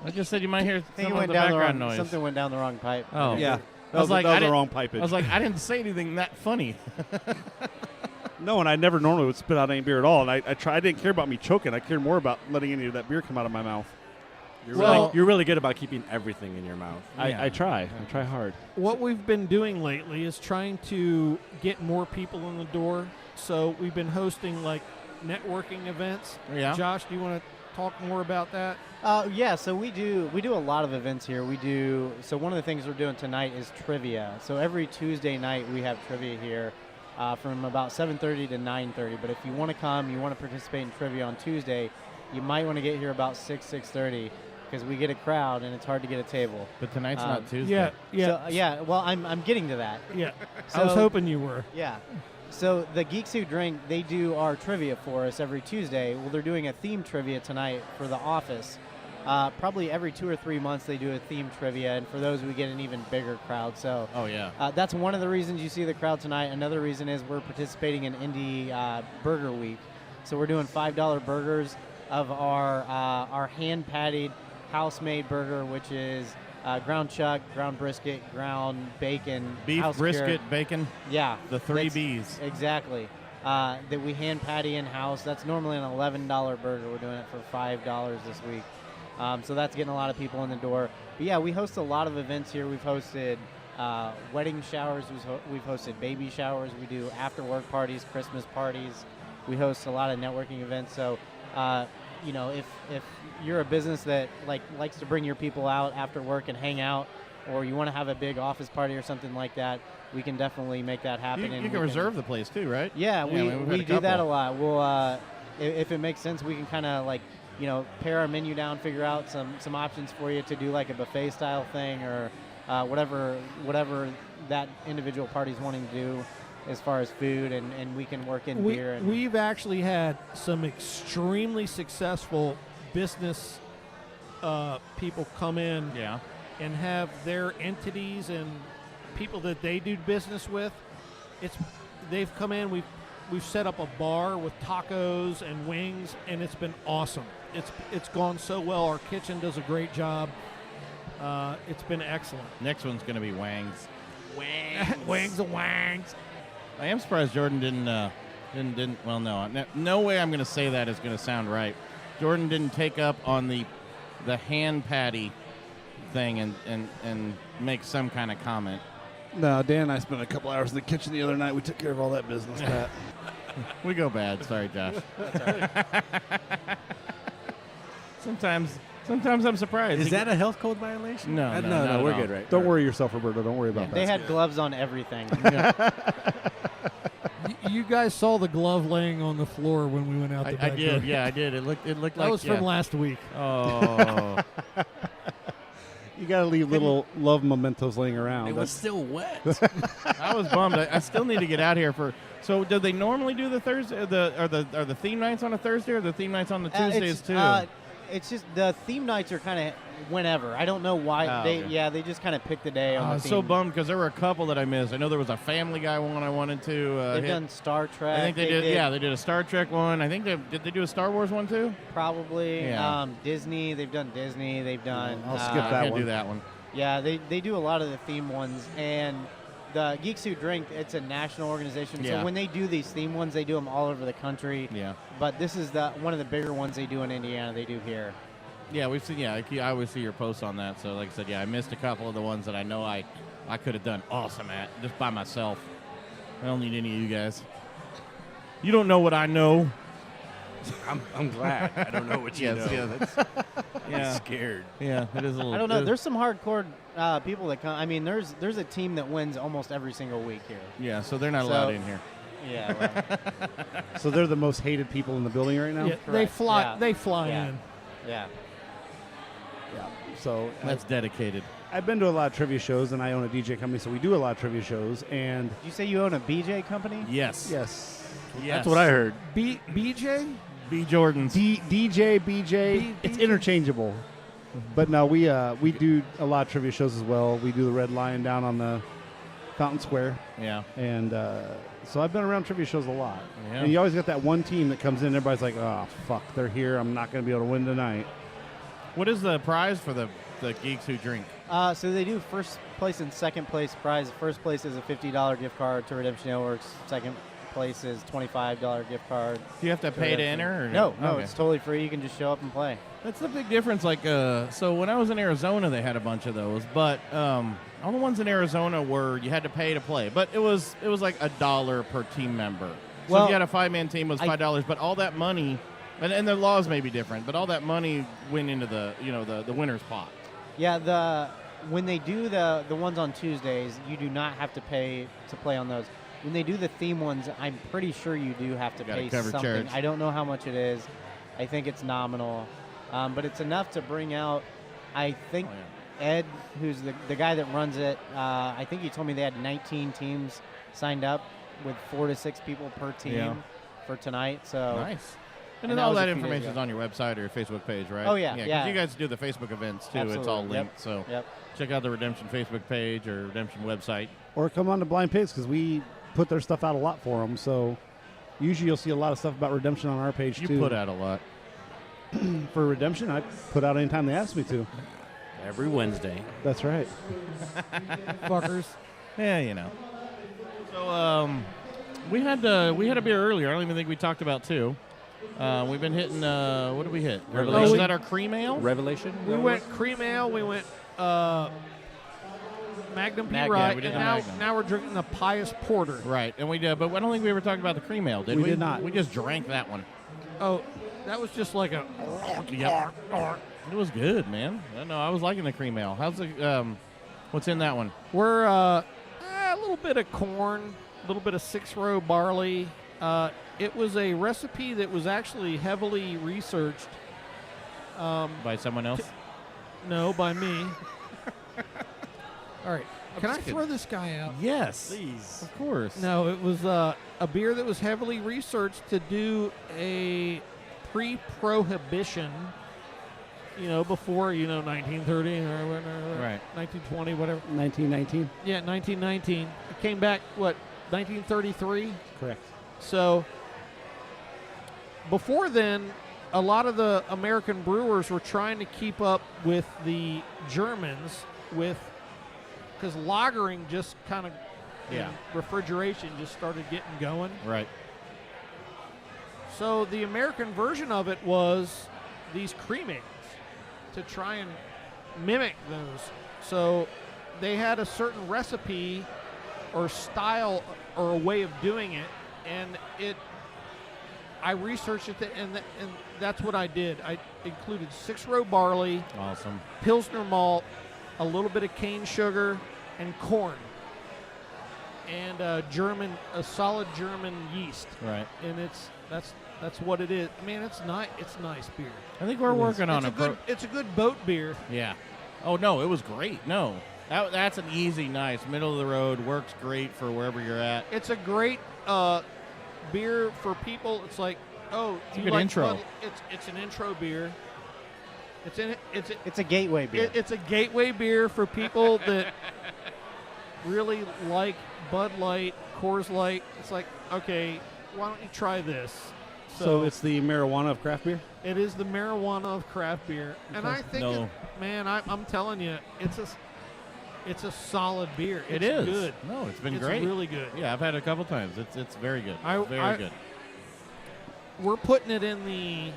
I just said you might hear I think some it of went the down the background wrong. noise. Something went down the wrong pipe. Oh Yeah. I was like, that was I the didn't- wrong pipage. I was like, I didn't say anything that funny. No, and I never normally would spit out any beer at all. And I didn't care about me choking. I cared more about letting any of that beer come out of my mouth. You're really good about keeping everything in your mouth. Yeah. I try. I try hard. What we've been doing lately is trying to get more people in the door. So we've been hosting like networking events. Yeah. Josh, do you want to talk more about that? Yeah, so we do a lot of events here. So one of the things we're doing tonight is trivia. So every Tuesday night we have trivia here from about 7:30 to 9:30. But if you want to come, you want to participate in trivia on Tuesday, you might want to get here about 6:30 because we get a crowd and it's hard to get a table. But tonight's not Tuesday. Yeah, yeah, So, yeah. Well, I'm getting to that. yeah. I was So- hoping you were. Yeah. So the Geeks Who Drink, they do our trivia for us every Tuesday. Well, they're doing a theme trivia tonight for The Office. probably every 2 or 3 months they do a theme trivia, and for those we get an even bigger crowd. So that's one of the reasons you see the crowd tonight. Another reason is we're participating in Indy Burger Week. So we're doing $5 burgers of our hand-patted, house-made burger, which is ground chuck, ground brisket, ground bacon, beef, brisket, bacon. Yeah. The 3 Bs. Exactly. That we hand patty in-house. That's normally an $11 burger. We're doing it for $5 this week. So that's getting a lot of people in the door. But yeah, we host a lot of events here. We've hosted wedding showers. We've hosted baby showers. We do after-work parties, Christmas parties. We host a lot of networking events. So, if you're a business that likes to bring your people out after work and hang out, or you want to have a big office party or something like that, we can definitely make that happen. You can reserve the place too, right? Yeah, we do that a lot. We'll, if it makes sense, we can kind of pare our menu down, figure out some options for you to do like a buffet style thing, or whatever that individual party's wanting to do as far as food, and we can work in beer. We've actually had some extremely successful business people come in and have their entities and people that they do business with. They've come in, we've set up a bar with tacos and wings, and it's been awesome. It's gone so well. Our kitchen does a great job. It's been excellent. Next one's going to be Wangs. Wings and Wangs. I am surprised Jordan didn't. Well, no way I'm going to say that is going to sound right. Jordan didn't take up on the hand patty thing and make some kind of comment. No, Dan and I spent a couple hours in the kitchen the other night. We took care of all that business, Pat. We go bad. Sorry, Josh. That's all right. Sometimes I'm surprised. Is that a health code violation? No, we're good, right? Don't worry yourself, Roberto. Don't worry about that. They had gloves on everything. You guys saw the glove laying on the floor when we went out the back I did. door. Yeah, I did. It looked like that was from last week. Oh. You got to leave little love mementos laying around. It was still wet. I was bummed. I still need to get out here for. So, do they normally do the Thursday? Are the theme nights on a Thursday, or the theme nights on the Tuesdays too? It's just the theme nights are kind of whenever. I don't know why. They just kind of pick the day on the I was theme. so bummed because there were a couple that I missed. I know there was a Family Guy one I wanted to. They've done Star Trek. I think they did. Yeah, they did a Star Trek one. I think did they do a Star Wars one too? Probably. Yeah. Disney. They've done Disney. They've done. I'll skip that I can't one. do that one. Yeah, they do a lot of the theme ones, and the Geeks Who Drink, it's a national organization. Yeah. So when they do these theme ones, they do them all over the country. Yeah. But this is one of the bigger ones they do in Indiana. They do here. Yeah, we've seen. Yeah, I always see your posts on that. So, like I said, I missed a couple of the ones that I know I could have done awesome at just by myself. I don't need any of you guys. You don't know what I know. I'm glad. I don't know what you know. I'm scared. Yeah, it is a little. I don't know. There's some hardcore people that come. I mean, there's a team that wins almost every single week here. Yeah, so they're not allowed in here. Yeah. Well. So they're the most hated people in the building right now? Yeah, they fly in. Yeah. Yeah. So That's dedicated. I've been to a lot of trivia shows, and I own a DJ company, so we do a lot of trivia shows. And Did you say you own a BJ company? Yes. yes, That's what I heard. BJ? B. Jordan's. DJ, BJ, it's interchangeable. But no, we do a lot of trivia shows as well. We do the Red Lion down on the Fountain Square. Yeah. And so I've been around trivia shows a lot. Yeah. And you always got that one team that comes in, and everybody's like, oh, fuck, they're here. I'm not going to be able to win tonight. What is the prize for the Geeks Who Drink? So they do first place and second place prize. First place is a $50 gift card to Redemption Alewerks. Second place is $25 gift card. Do you have to pay to enter? Or No, Okay. it's totally free. You can just show up and play. That's the big difference. Like, so when I was in Arizona, they had a bunch of those, but all the ones in Arizona were you had to pay to play. But it was like $1 per team member. So Well, if you had a 5-man team, it was $5. But all that money, and the laws may be different, but all that money went into the winner's pot. Yeah, when they do the ones on Tuesdays, you do not have to pay to play on those. When they do the theme ones, I'm pretty sure you do have to Gotta pay cover something. charge. I don't know how much it is. I think it's nominal. But it's enough to bring out, I think, Ed, who's the guy that runs it, I think he told me they had 19 teams signed up with 4 to 6 people per team for tonight. So Nice. And then all that information is on your website or your Facebook page, right? Oh, yeah. Yeah. You guys do the Facebook events, too. Absolutely. It's all linked. Yep. So check out the Redemption Facebook page or Redemption website. Or come on to Blind Pigs because we put their stuff out a lot for them. So usually you'll see a lot of stuff about Redemption on our page, too. You put out a lot. For Redemption, I put out anytime they ask me to. Every Wednesday. That's right. Fuckers. Yeah, you know. So we had a beer earlier. I don't even think we talked about two. We've been hitting. What did we hit? Revelation. Was that our cream ale? Revelation. We went cream ale. We went Magnum P, Yeah, right? we did And the now, Magnum. now we're drinking the Pious Porter. Right, and we did, but I don't think we ever talked about the cream ale, did we? We did not. We just drank that one. Oh, that was just like a. Yep. It was good, man. I know. I was liking the cream ale. How's the? What's in that one? We're a little bit of corn, a little bit of 6-row barley. It was a recipe that was actually heavily researched. By someone else? No, by me. All right. Can I just throw this guy out? Yes. Please. Of course. No, it was a beer that was heavily researched to do a pre-prohibition, before, 1930 or whatever, Right. 1920, whatever. 1919. Yeah, 1919. It came back, 1933? Correct. So before then, a lot of the American brewers were trying to keep up with the Germans because lagering just kind of refrigeration just started getting going. Right. So the American version of it was these cream ales to try and mimic those. So they had a certain recipe or style or a way of doing it, and I researched it, and that's what I did. I included 6-row barley, Awesome. Pilsner malt, a little bit of cane sugar, and corn, and a solid German yeast. Right. And that's what it is. Man, it's nice. It's nice beer. I think we're working on It's a good boat beer. Yeah. Oh no, it was great. No, that's an easy, nice, middle of the road. Works great for wherever you're at. It's a great beer for people. It's like, It's a you good like intro. Bud- it's an intro beer. It's a gateway beer. It's a gateway beer for people that really like Bud Light, Coors Light. It's like, okay, why don't you try this? So it's the marijuana of craft beer? It is the marijuana of craft beer, and I think, I'm telling you, it's a solid beer. It It's is good. No, it's been It's great. really good. Yeah, I've had it a couple times. It's very good. Very good. We're putting it in the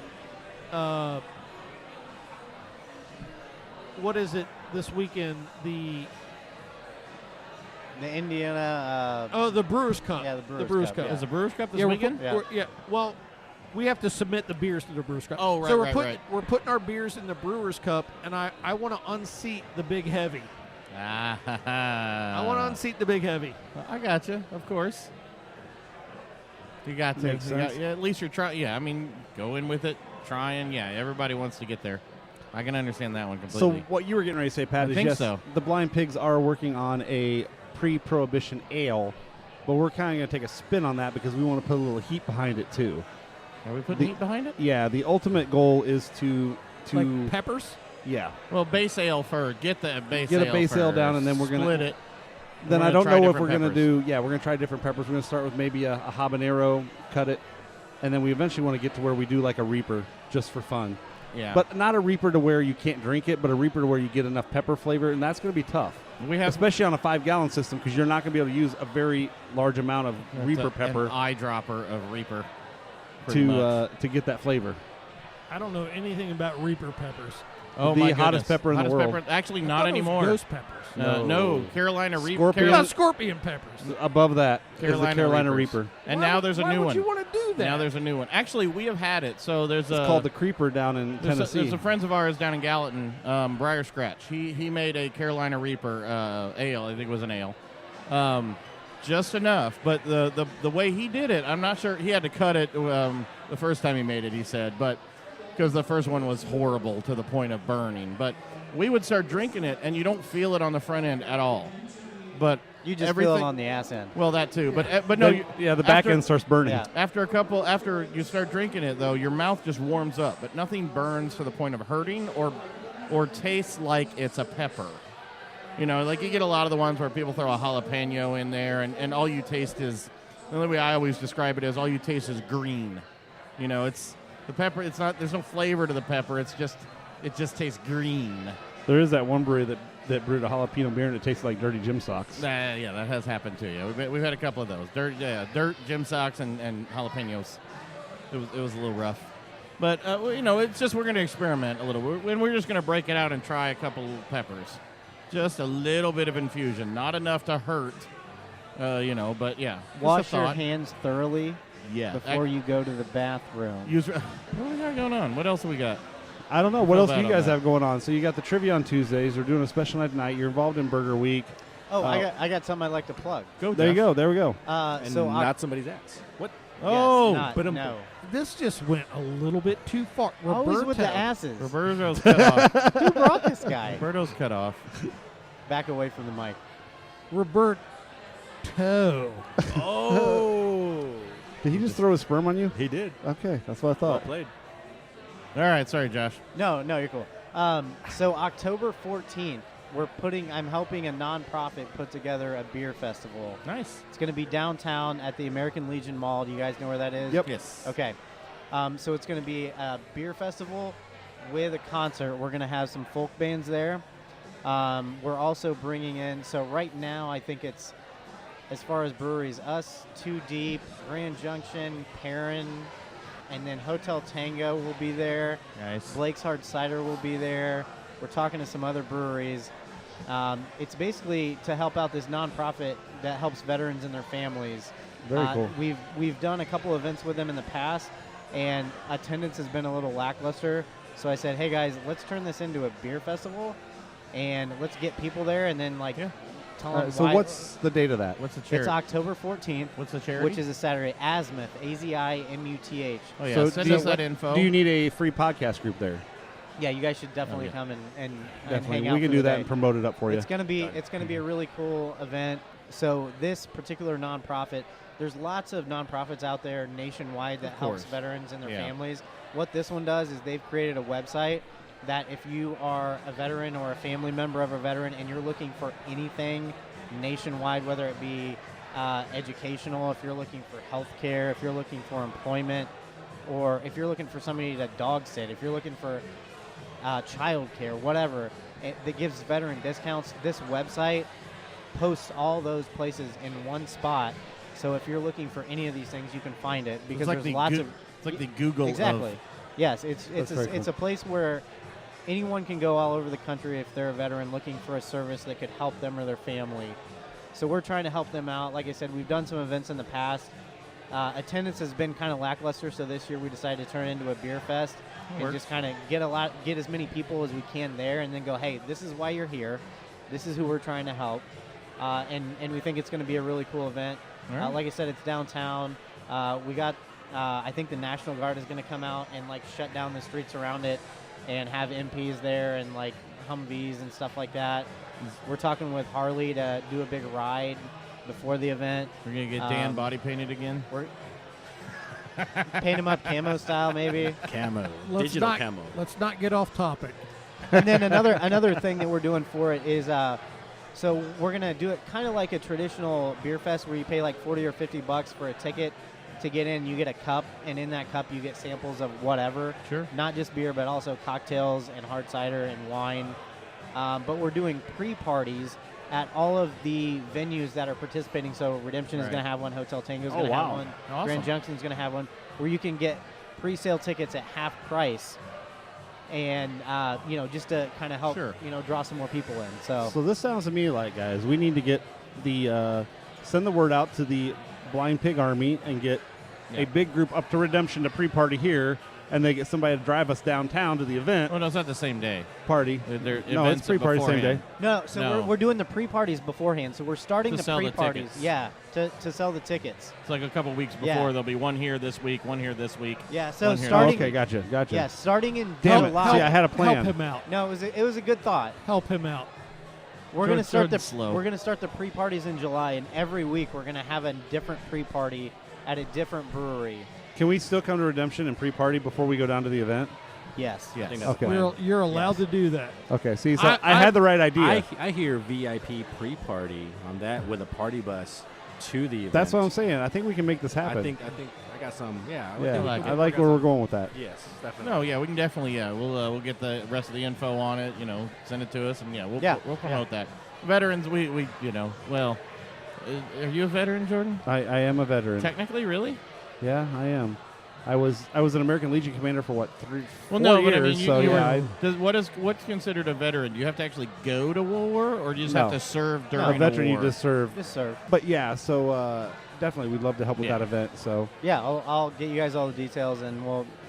what is it this weekend? The Indiana. the Brewers Cup. Yeah, the Brewers Brewers Cup. Cup, yeah. Is the Brewers Cup this Yeah, weekend? Well, we have to submit the beers to the Brewers Cup. Oh, right, so right. We're putting our beers in the Brewers Cup, and I want to unseat the Big Heavy. I want to unseat the Big Heavy. I got you, of course. You got to. Makes sense. At least you're trying. Yeah, I mean, go in with it, trying. Yeah, everybody wants to get there. I can understand that one completely. So what you were getting ready to say, Pat, I is think yes, so. the Blind Pigs are working on a pre-prohibition ale, but we're kind of going to take a spin on that because we want to put a little heat behind it too. Are we putting heat behind it? Yeah, the ultimate goal is to Like peppers? yeah. Well, base ale first. Get the base Get ale a base ale first. down, and then we're gonna split it. Then We're I gonna don't try know if different we're going to peppers. do. Yeah, we're going to try different peppers. We're going to start with maybe a habanero, cut it, and then we eventually want to get to where we do like a Reaper just for fun. Yeah, But not a Reaper to where you can't drink it, but a Reaper to where you get enough pepper flavor, and that's going to be tough. we have Especially on a 5-gallon system because you're not going to be able to use a very large amount of Reaper pepper an eyedropper of Reaper. pretty much. to get that flavor. I don't know anything about Reaper peppers. Oh the my hottest goodness. pepper in the Hottest world. pepper- Actually, I not thought it was anymore. Ghost peppers. No, Carolina Reaper. Scorpion. What about scorpion peppers? Above that is the Carolina Reapers. Reaper. And Why now would- there's a why new would one. you want to do that? Now there's a new one. Actually, we have had it. So there's It's called the Creeper down in Tennessee. There's some friends of ours down in Gallatin, Briar Scratch. He made a Carolina Reaper ale. I think it was an ale. Just enough. But the way he did it, I'm not sure. He had to cut it the first time he made it, he said. But because the first one was horrible to the point of burning. But we would start drinking it, and you don't feel it on the front end at all. But You just feel it on the ass end. Well, that too. But no. The back end starts burning. Yeah. After you start drinking it, though, your mouth just warms up, but nothing burns to the point of hurting or tastes like it's a pepper. Like you get a lot of the ones where people throw a jalapeno in there, and all you taste is, the only way I always describe it is all you taste is green. It's the pepper. It's not. There's no flavor to the pepper. It just tastes green. There is that one brewery that brewed a jalapeno beer and it tastes like dirty gym socks. Yeah, that has happened too. Yeah, we've had a couple of those. Dirt, gym socks, and jalapenos. It was a little rough, but it's just we're going to experiment a little, and we're just going to break it out and try a couple peppers, just a little bit of infusion, not enough to hurt, But yeah, wash your hands thoroughly. Yeah, before you go to the bathroom. What do we got going on? What else do we got? I don't know. What else do you guys have going on? So you got the trivia on Tuesdays. We're doing a special night tonight. You're involved in Burger Week. Oh, I got something I'd like to plug. Go. There you go. There we go. And so not somebody's ass. What? Oh, but no. This just went a little bit too far. Always with the asses. Roberto's cut off. Who brought this guy? Roberto's cut off. Back away from the mic. Roberto. Oh. Did he just throw his sperm on you? He did. Okay, that's what I Well thought. played. All right, sorry, Josh. No, you're cool. So October 14th, I'm helping a nonprofit put together a beer festival. Nice. It's going to be downtown at the American Legion Mall. Do you guys know where that is? Yep. Yes. Okay. So it's going to be a beer festival with a concert. We're going to have some folk bands there. We're also bringing in, so right now I think it's, as far as breweries, us, Too Deep, Grand Junction, Perrin, and then Hotel Tango will be there. Nice. Blake's Hard Cider will be there. We're talking to some other breweries. It's basically to help out this nonprofit that helps veterans and their families. Very cool. We've done a couple events with them in the past, and attendance has been a little lackluster. So I said, hey guys, let's turn this into a beer festival, and let's get people there, and then tell them So what's the date of that? What's the charity? It's October 14th. What's the charity? Which is a Saturday. Azimuth, Azimuth. Oh yeah, So send us that info. Do you need a free podcast group there? Yeah, you guys should definitely come and Definitely. hang out. We can for do the that day. and promote it up for you. It's gonna be a really cool event. So this particular nonprofit, there's lots of nonprofits out there nationwide that helps veterans and their families. What this one does is they've created a website that if you are a veteran or a family member of a veteran and you're looking for anything nationwide, whether it be educational, if you're looking for health care, if you're looking for employment, or if you're looking for somebody to dog sit, if you're looking for child care, whatever, that gives veteran discounts, this website posts all those places in one spot. So if you're looking for any of these things, you can find it because there's lots of. It's like the Google. Exactly. Yes, it's a place where anyone can go all over the country if they're a veteran looking for a service that could help them or their family. So we're trying to help them out. Like I said, we've done some events in the past. Attendance has been kind of lackluster, so this year we decided to turn it into a beer fest and just kind of get as many people as we can there, and then go, hey, this is why you're here. This is who we're trying to help, and we think it's going to be a really cool event. Right. Like I said, it's downtown. We got, I think the National Guard is going to come out and shut down the streets around it, and have MPs there and Humvees and stuff like that. We're talking with Harley to do a big ride before the event. We're gonna get Dan body painted again. We're paint him up camo style, maybe. Camo. Let's Digital not, camo. Let's not get off topic. And then another thing that we're doing for it is, so we're gonna do it kind of like a traditional beer fest where you pay like $40 or $50 for a ticket to get in. You get a cup, and in that cup you get samples of whatever. Sure. Not just beer, but also cocktails and hard cider and wine. But we're doing pre-parties at all of the venues that are participating. So Redemption is going to have one, Hotel Tango is going to have one, Awesome. Grand Junction is going to have one, where you can get pre-sale tickets at half price, and just to kind of help draw some more people in. So this sounds to me like, guys, we need to get send the word out to the Blind Pig Army and get a big group up to Redemption to pre-party here, and they get somebody to drive us downtown to the event. Oh no, it's not the same day. Party. No, it's pre-party same day. No, we're doing the pre-parties beforehand. So we're starting To sell the pre-parties. tickets. To sell the tickets. It's like a couple weeks before. Yeah. There'll be one here this week, one here this week. Yeah. So one here starting. Okay, gotcha. Yeah, starting in Damn it. July. See, I had a plan. Help him out. No, it was a good thought. Help him out. We're gonna start the slow. We're gonna start the pre-parties in July, and every week we're gonna have a different pre-party at a different brewery. Can we still come to Redemption and pre-party before we go down to the event? Yes. I think that's Okay. the plan. You're allowed to do that. Okay, see, so I had the right idea. I hear VIP pre-party on that with a party bus to the event. That's what I'm saying. I think we can make this happen. I think I got some. Yeah. I like where we're going with that. Yes, definitely. No, yeah, we can definitely. Yeah, we'll get the rest of the info on it. Send it to us, and we'll promote that. Veterans, we well, are you a veteran, Jordan? I am a veteran. Technically, really? Yeah, I am. I was an American Legion commander for what 4 but I years. mean, So yeah, what's considered a veteran? Do you have to actually go to war, or do you just have to serve during a veteran? a war? You just serve. Just serve. But yeah, so definitely, we'd love to help with that event. So yeah, I'll get you guys all the details, and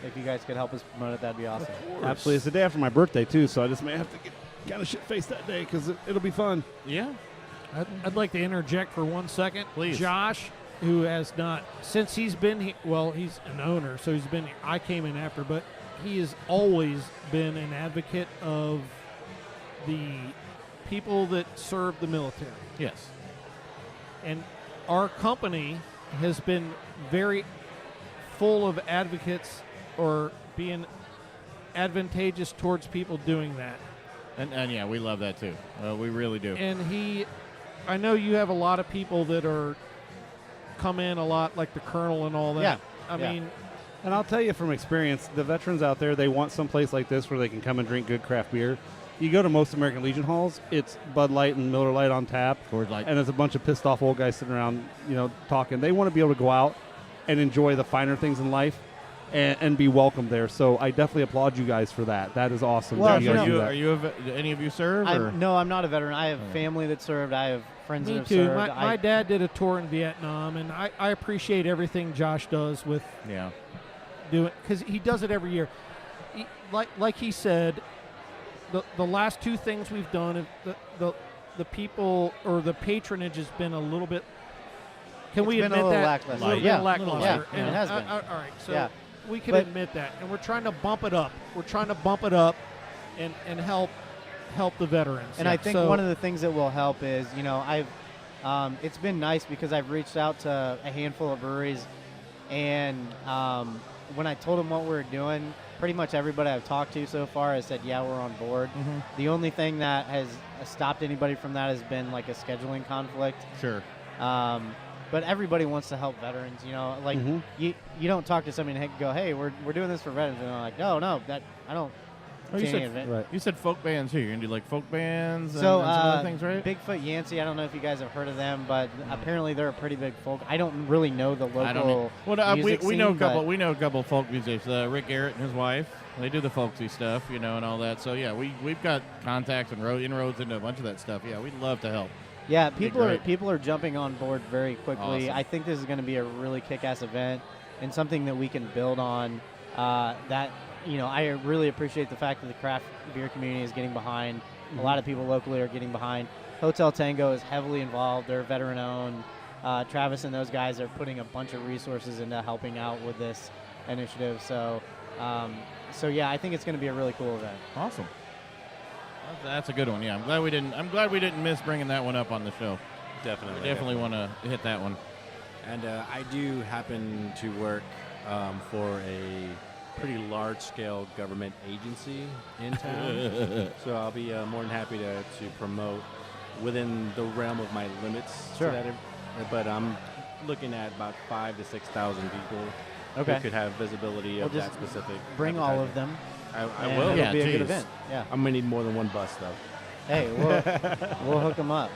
if you guys could help us promote it, that'd be awesome. Absolutely, it's the day after my birthday too, so I just may have to get kind of shit faced that day because it'll be fun. Yeah. I'd like to interject for 1 second. Please. Josh, who has not, since he's been here, well, he's an owner, so he's been here. I came in after, but he has always been an advocate of the people that serve the military. Yes. And our company has been very full of advocates or being advantageous towards people doing that. And yeah, we love that too. We really do. And I know you have a lot of people that come in a lot, like the Colonel and all that. Yeah. I mean, and I'll tell you from experience, the veterans out there, they want some place like this where they can come and drink good craft beer. You go to most American Legion halls, it's Bud Light and Miller Lite on tap, Coors Light. and it's a bunch of pissed off old guys sitting around, talking. They want to be able to go out and enjoy the finer things in life and be welcome there. So I definitely applaud you guys for that. That is awesome. Well, that you guys do that. Are you any of you serve? Or? No, I'm not a veteran. I have family that served. I have friends that me have too. served. My dad did a tour in Vietnam, and I appreciate everything Josh does with doing, because he does it every year. Like he said, the last 2 things we've done, the people or the patronage has been a little bit. Can we admit that? Lackluster. A little bit lackluster. Yeah, it has been. All right, so. Yeah. We can admit that, and we're trying to bump it up. We're trying to bump it up, and help the veterans. And I think one of the things that will help is, it's been nice because I've reached out to a handful of breweries, and when I told them what we were doing, pretty much everybody I've talked to so far has said, yeah, we're on board. Mm-hmm. The only thing that has stopped anybody from that has been like a scheduling conflict. Sure. But everybody wants to help veterans, you don't talk to somebody and go, hey, we're doing this for veterans, and they're like, no, that I don't. You said folk bands here. You're gonna do like folk bands and so some other things, right? Bigfoot Yancey. I don't know if you guys have heard of them, but apparently they're a pretty big folk. I don't really know the local. Music we know a scene, couple. but We know a couple of folk musicians. Rick Garrett and his wife. They do the folksy stuff, and all that. So yeah, we've got contacts and inroads into a bunch of that stuff. Yeah, we'd love to help. Yeah, people are jumping on board very quickly. Awesome. I think this is going to be a really kick-ass event and something that we can build on. I really appreciate the fact that the craft beer community is getting behind. A lot of people locally are getting behind. Hotel Tango is heavily involved. They're veteran-owned. Travis and those guys are putting a bunch of resources into helping out with this initiative. So yeah, I think it's going to be a really cool event. Awesome. That's a good one. Yeah, I'm glad we didn't miss bringing that one up on the show. Definitely want to hit that one. And I do happen to work for a pretty large-scale government agency in town, so I'll be more than happy to promote within the realm of my limits. Sure. But I'm looking at about 5,000 to 6,000 people Okay. who could have visibility of just that specific. Bring all of them. I and will. It'll Yeah, be a good geez. event. Yeah. I'm gonna need more than one bus though. Hey, we'll hook them up.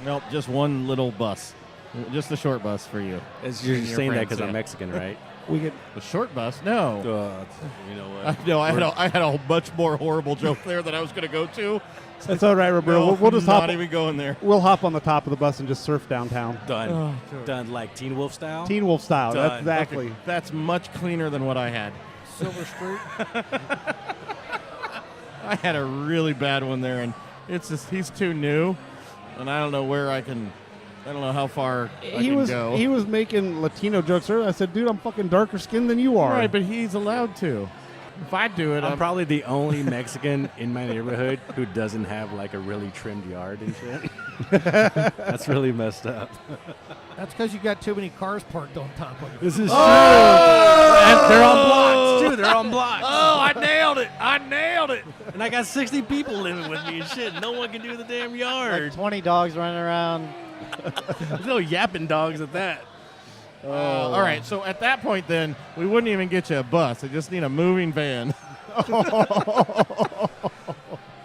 Nope, just one little bus, just the short bus for you. You're And your saying that friends, because I'm yeah. Mexican, right? We could. The short bus? No. You know what? No, I had a much more horrible joke there that I was going to go to. That's all right, Roberto. No, We'll just not hop. even going there. We'll hop on the top of the bus and just surf downtown, Done. Done like Teen Wolf style. Teen Wolf style. Done. That's exactly. Okay, that's much cleaner than what I had. Silver Street. I had a really bad one there, and it's just he's too new, and I don't know where I don't know how far I can go. He was making Latino jokes earlier. I said, dude, I'm fucking darker skinned than you are. Right, but he's allowed to. If I do it, I'm probably the only Mexican in my neighborhood who doesn't have like a really trimmed yard and shit. That's really messed up. That's because you got too many cars parked on top of it. This is true. And they're on blocks too. They're on blocks. Oh, I nailed it! I nailed it! And I got 60 people living with me and shit. No one can do the damn yard. Like 20 dogs running around. There's no yapping dogs at that. All right, so at that point, then we wouldn't even get you a bus. I just need a moving van.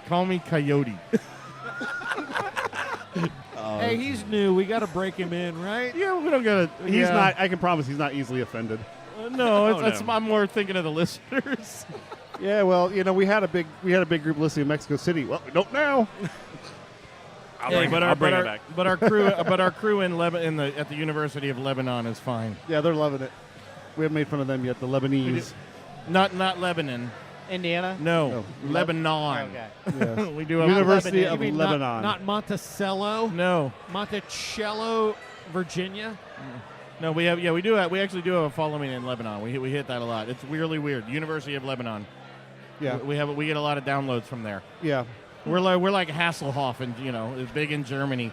Call me Coyote. Hey, he's new. We got to break him in, right? Yeah, we don't gotta. He's not. I can promise he's not easily offended. I'm more thinking of the listeners. Yeah, well, we had a big group listening in Mexico City. Well, we don't now. I'll bring it back. But our crew, at the University of Lebanon is fine. Yeah, they're loving it. We haven't made fun of them yet. The Lebanese. Not Lebanon. Indiana? No, Lebanon. Okay. Yes. We do have University of You mean Lebanon. Not Monticello? No. Monticello, Virginia? No, we actually do have a following in Lebanon. We hit that a lot. It's really weird. University of Lebanon. Yeah. We get a lot of downloads from there. Yeah. We're like Hasselhoff, and is big in Germany.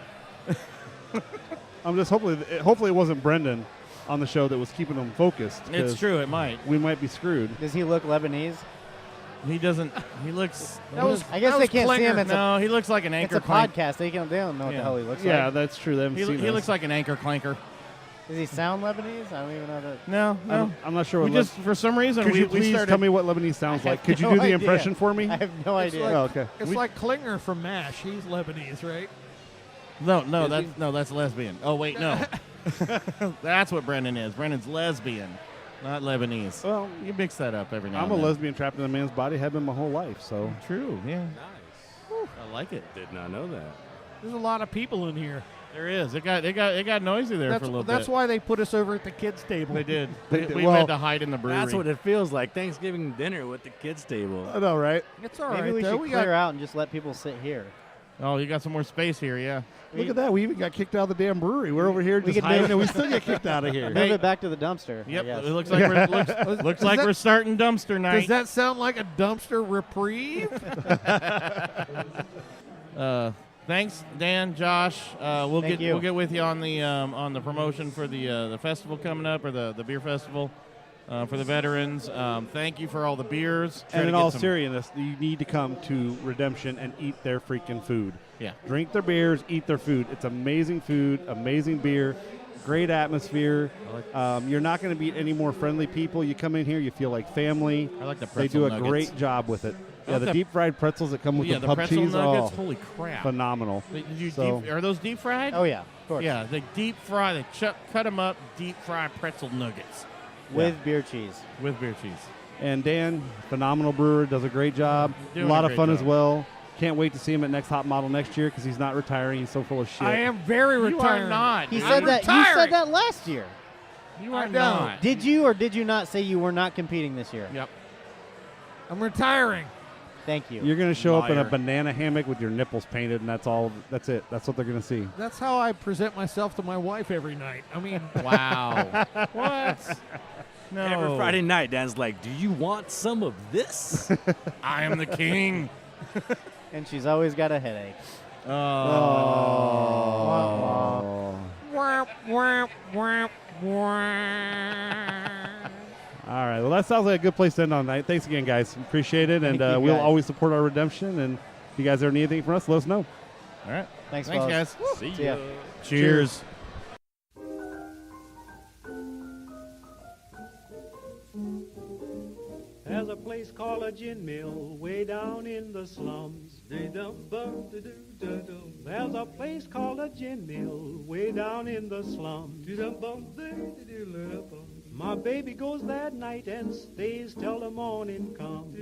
I'm just hopefully it wasn't Brendan on the show that was keeping them focused. It's true. It might. We might be screwed. Does he look Lebanese? He doesn't. He looks. I guess they can't see him. He looks like an anchor. It's a podcast. They don't know what the hell he looks like. Yeah, that's true. They haven't seen He us. looks like an anchor clanker. Does he sound Lebanese? I don't even know that. No. I'm not sure. For some reason, Could you please started. tell me what Lebanese sounds like? Could you no do the idea. impression for me? I have no idea. Oh, okay. It's like Klinger from MASH. He's Lebanese, right? No, that's lesbian. Oh wait, no. That's what Brendan is. Brendan's lesbian, not Lebanese. Well, You mix that up every now I'm and a then. lesbian trapped in a man's body. Have been my whole life. So True, yeah. Nice. I like it. Did not know that. There's a lot of people in here. There is. It got noisy there for a little bit. That's why they put us over at the kids' table. They did. They we did. Well, had to hide in the brewery. That's what it feels like. Thanksgiving dinner with the kids' table. I know, right? It's all Maybe right, we though. should clear out and just let people sit here. Oh, you got some more space here, yeah. Look at that. We even got kicked out of the damn brewery. We're over here We just could hiding, move- and we still get kicked out of here. Move it back to the dumpster. Yep. I guess. It looks like we're starting dumpster night. Does that sound like a dumpster reprieve? Thanks, Dan, Josh. We'll Thank you. get with you on the promotion for the festival coming up, or the beer festival for the veterans. Thank you for all the beers. Try And to in get all some- seriousness, you need to come to Redemption and eat their freaking food. Yeah. Drink their beers, eat their food. It's amazing food, amazing beer, great atmosphere. You're not going to meet any more friendly people. You come in here, you feel like family. I like the They pretzel do a nuggets. great job with it. Yeah, like the the- deep fried pretzels that come with Yeah, the the pub pretzel cheese. nuggets. Oh, Holy crap! phenomenal. Are those deep fried? Oh, yeah. Of course. Yeah, they deep fry. They cut them up, deep fry pretzel nuggets With beer cheese. with beer cheese. And Dan, phenomenal brewer, does a great job. Doing a lot a of great fun as job. well. Can't wait to see him at Next Hot Model next year because he's not retiring. He's so full of shit. I am very You retiring. are not. He dude. said that. You retiring. said that last year. You are I know. not. Did you or did you not say you were not competing this year? Yep. I'm retiring. Thank you. You're going to show up in a Liar. banana hammock with your nipples painted, and that's all. That's it. That's what they're going to see. That's how I present myself to my wife every night. I mean, Wow. What? No. Every Friday night, Dan's like, "Do you want some of this?" I am the king. And she's always got a headache. Oh. wah, wah, wah, wah. All right. Well, that sounds like a good place to end on tonight. Thanks again, guys. Appreciate it. And Thank you, we'll guys. always support our redemption. And if you guys ever need anything from us, let us know. All right. Thanks, Thanks, fellas. guys. See ya. Cheers. There's a place called a gin mill way down in the slums. There's a place called a gin mill way down in the slums. My baby goes that night and stays till the morning comes.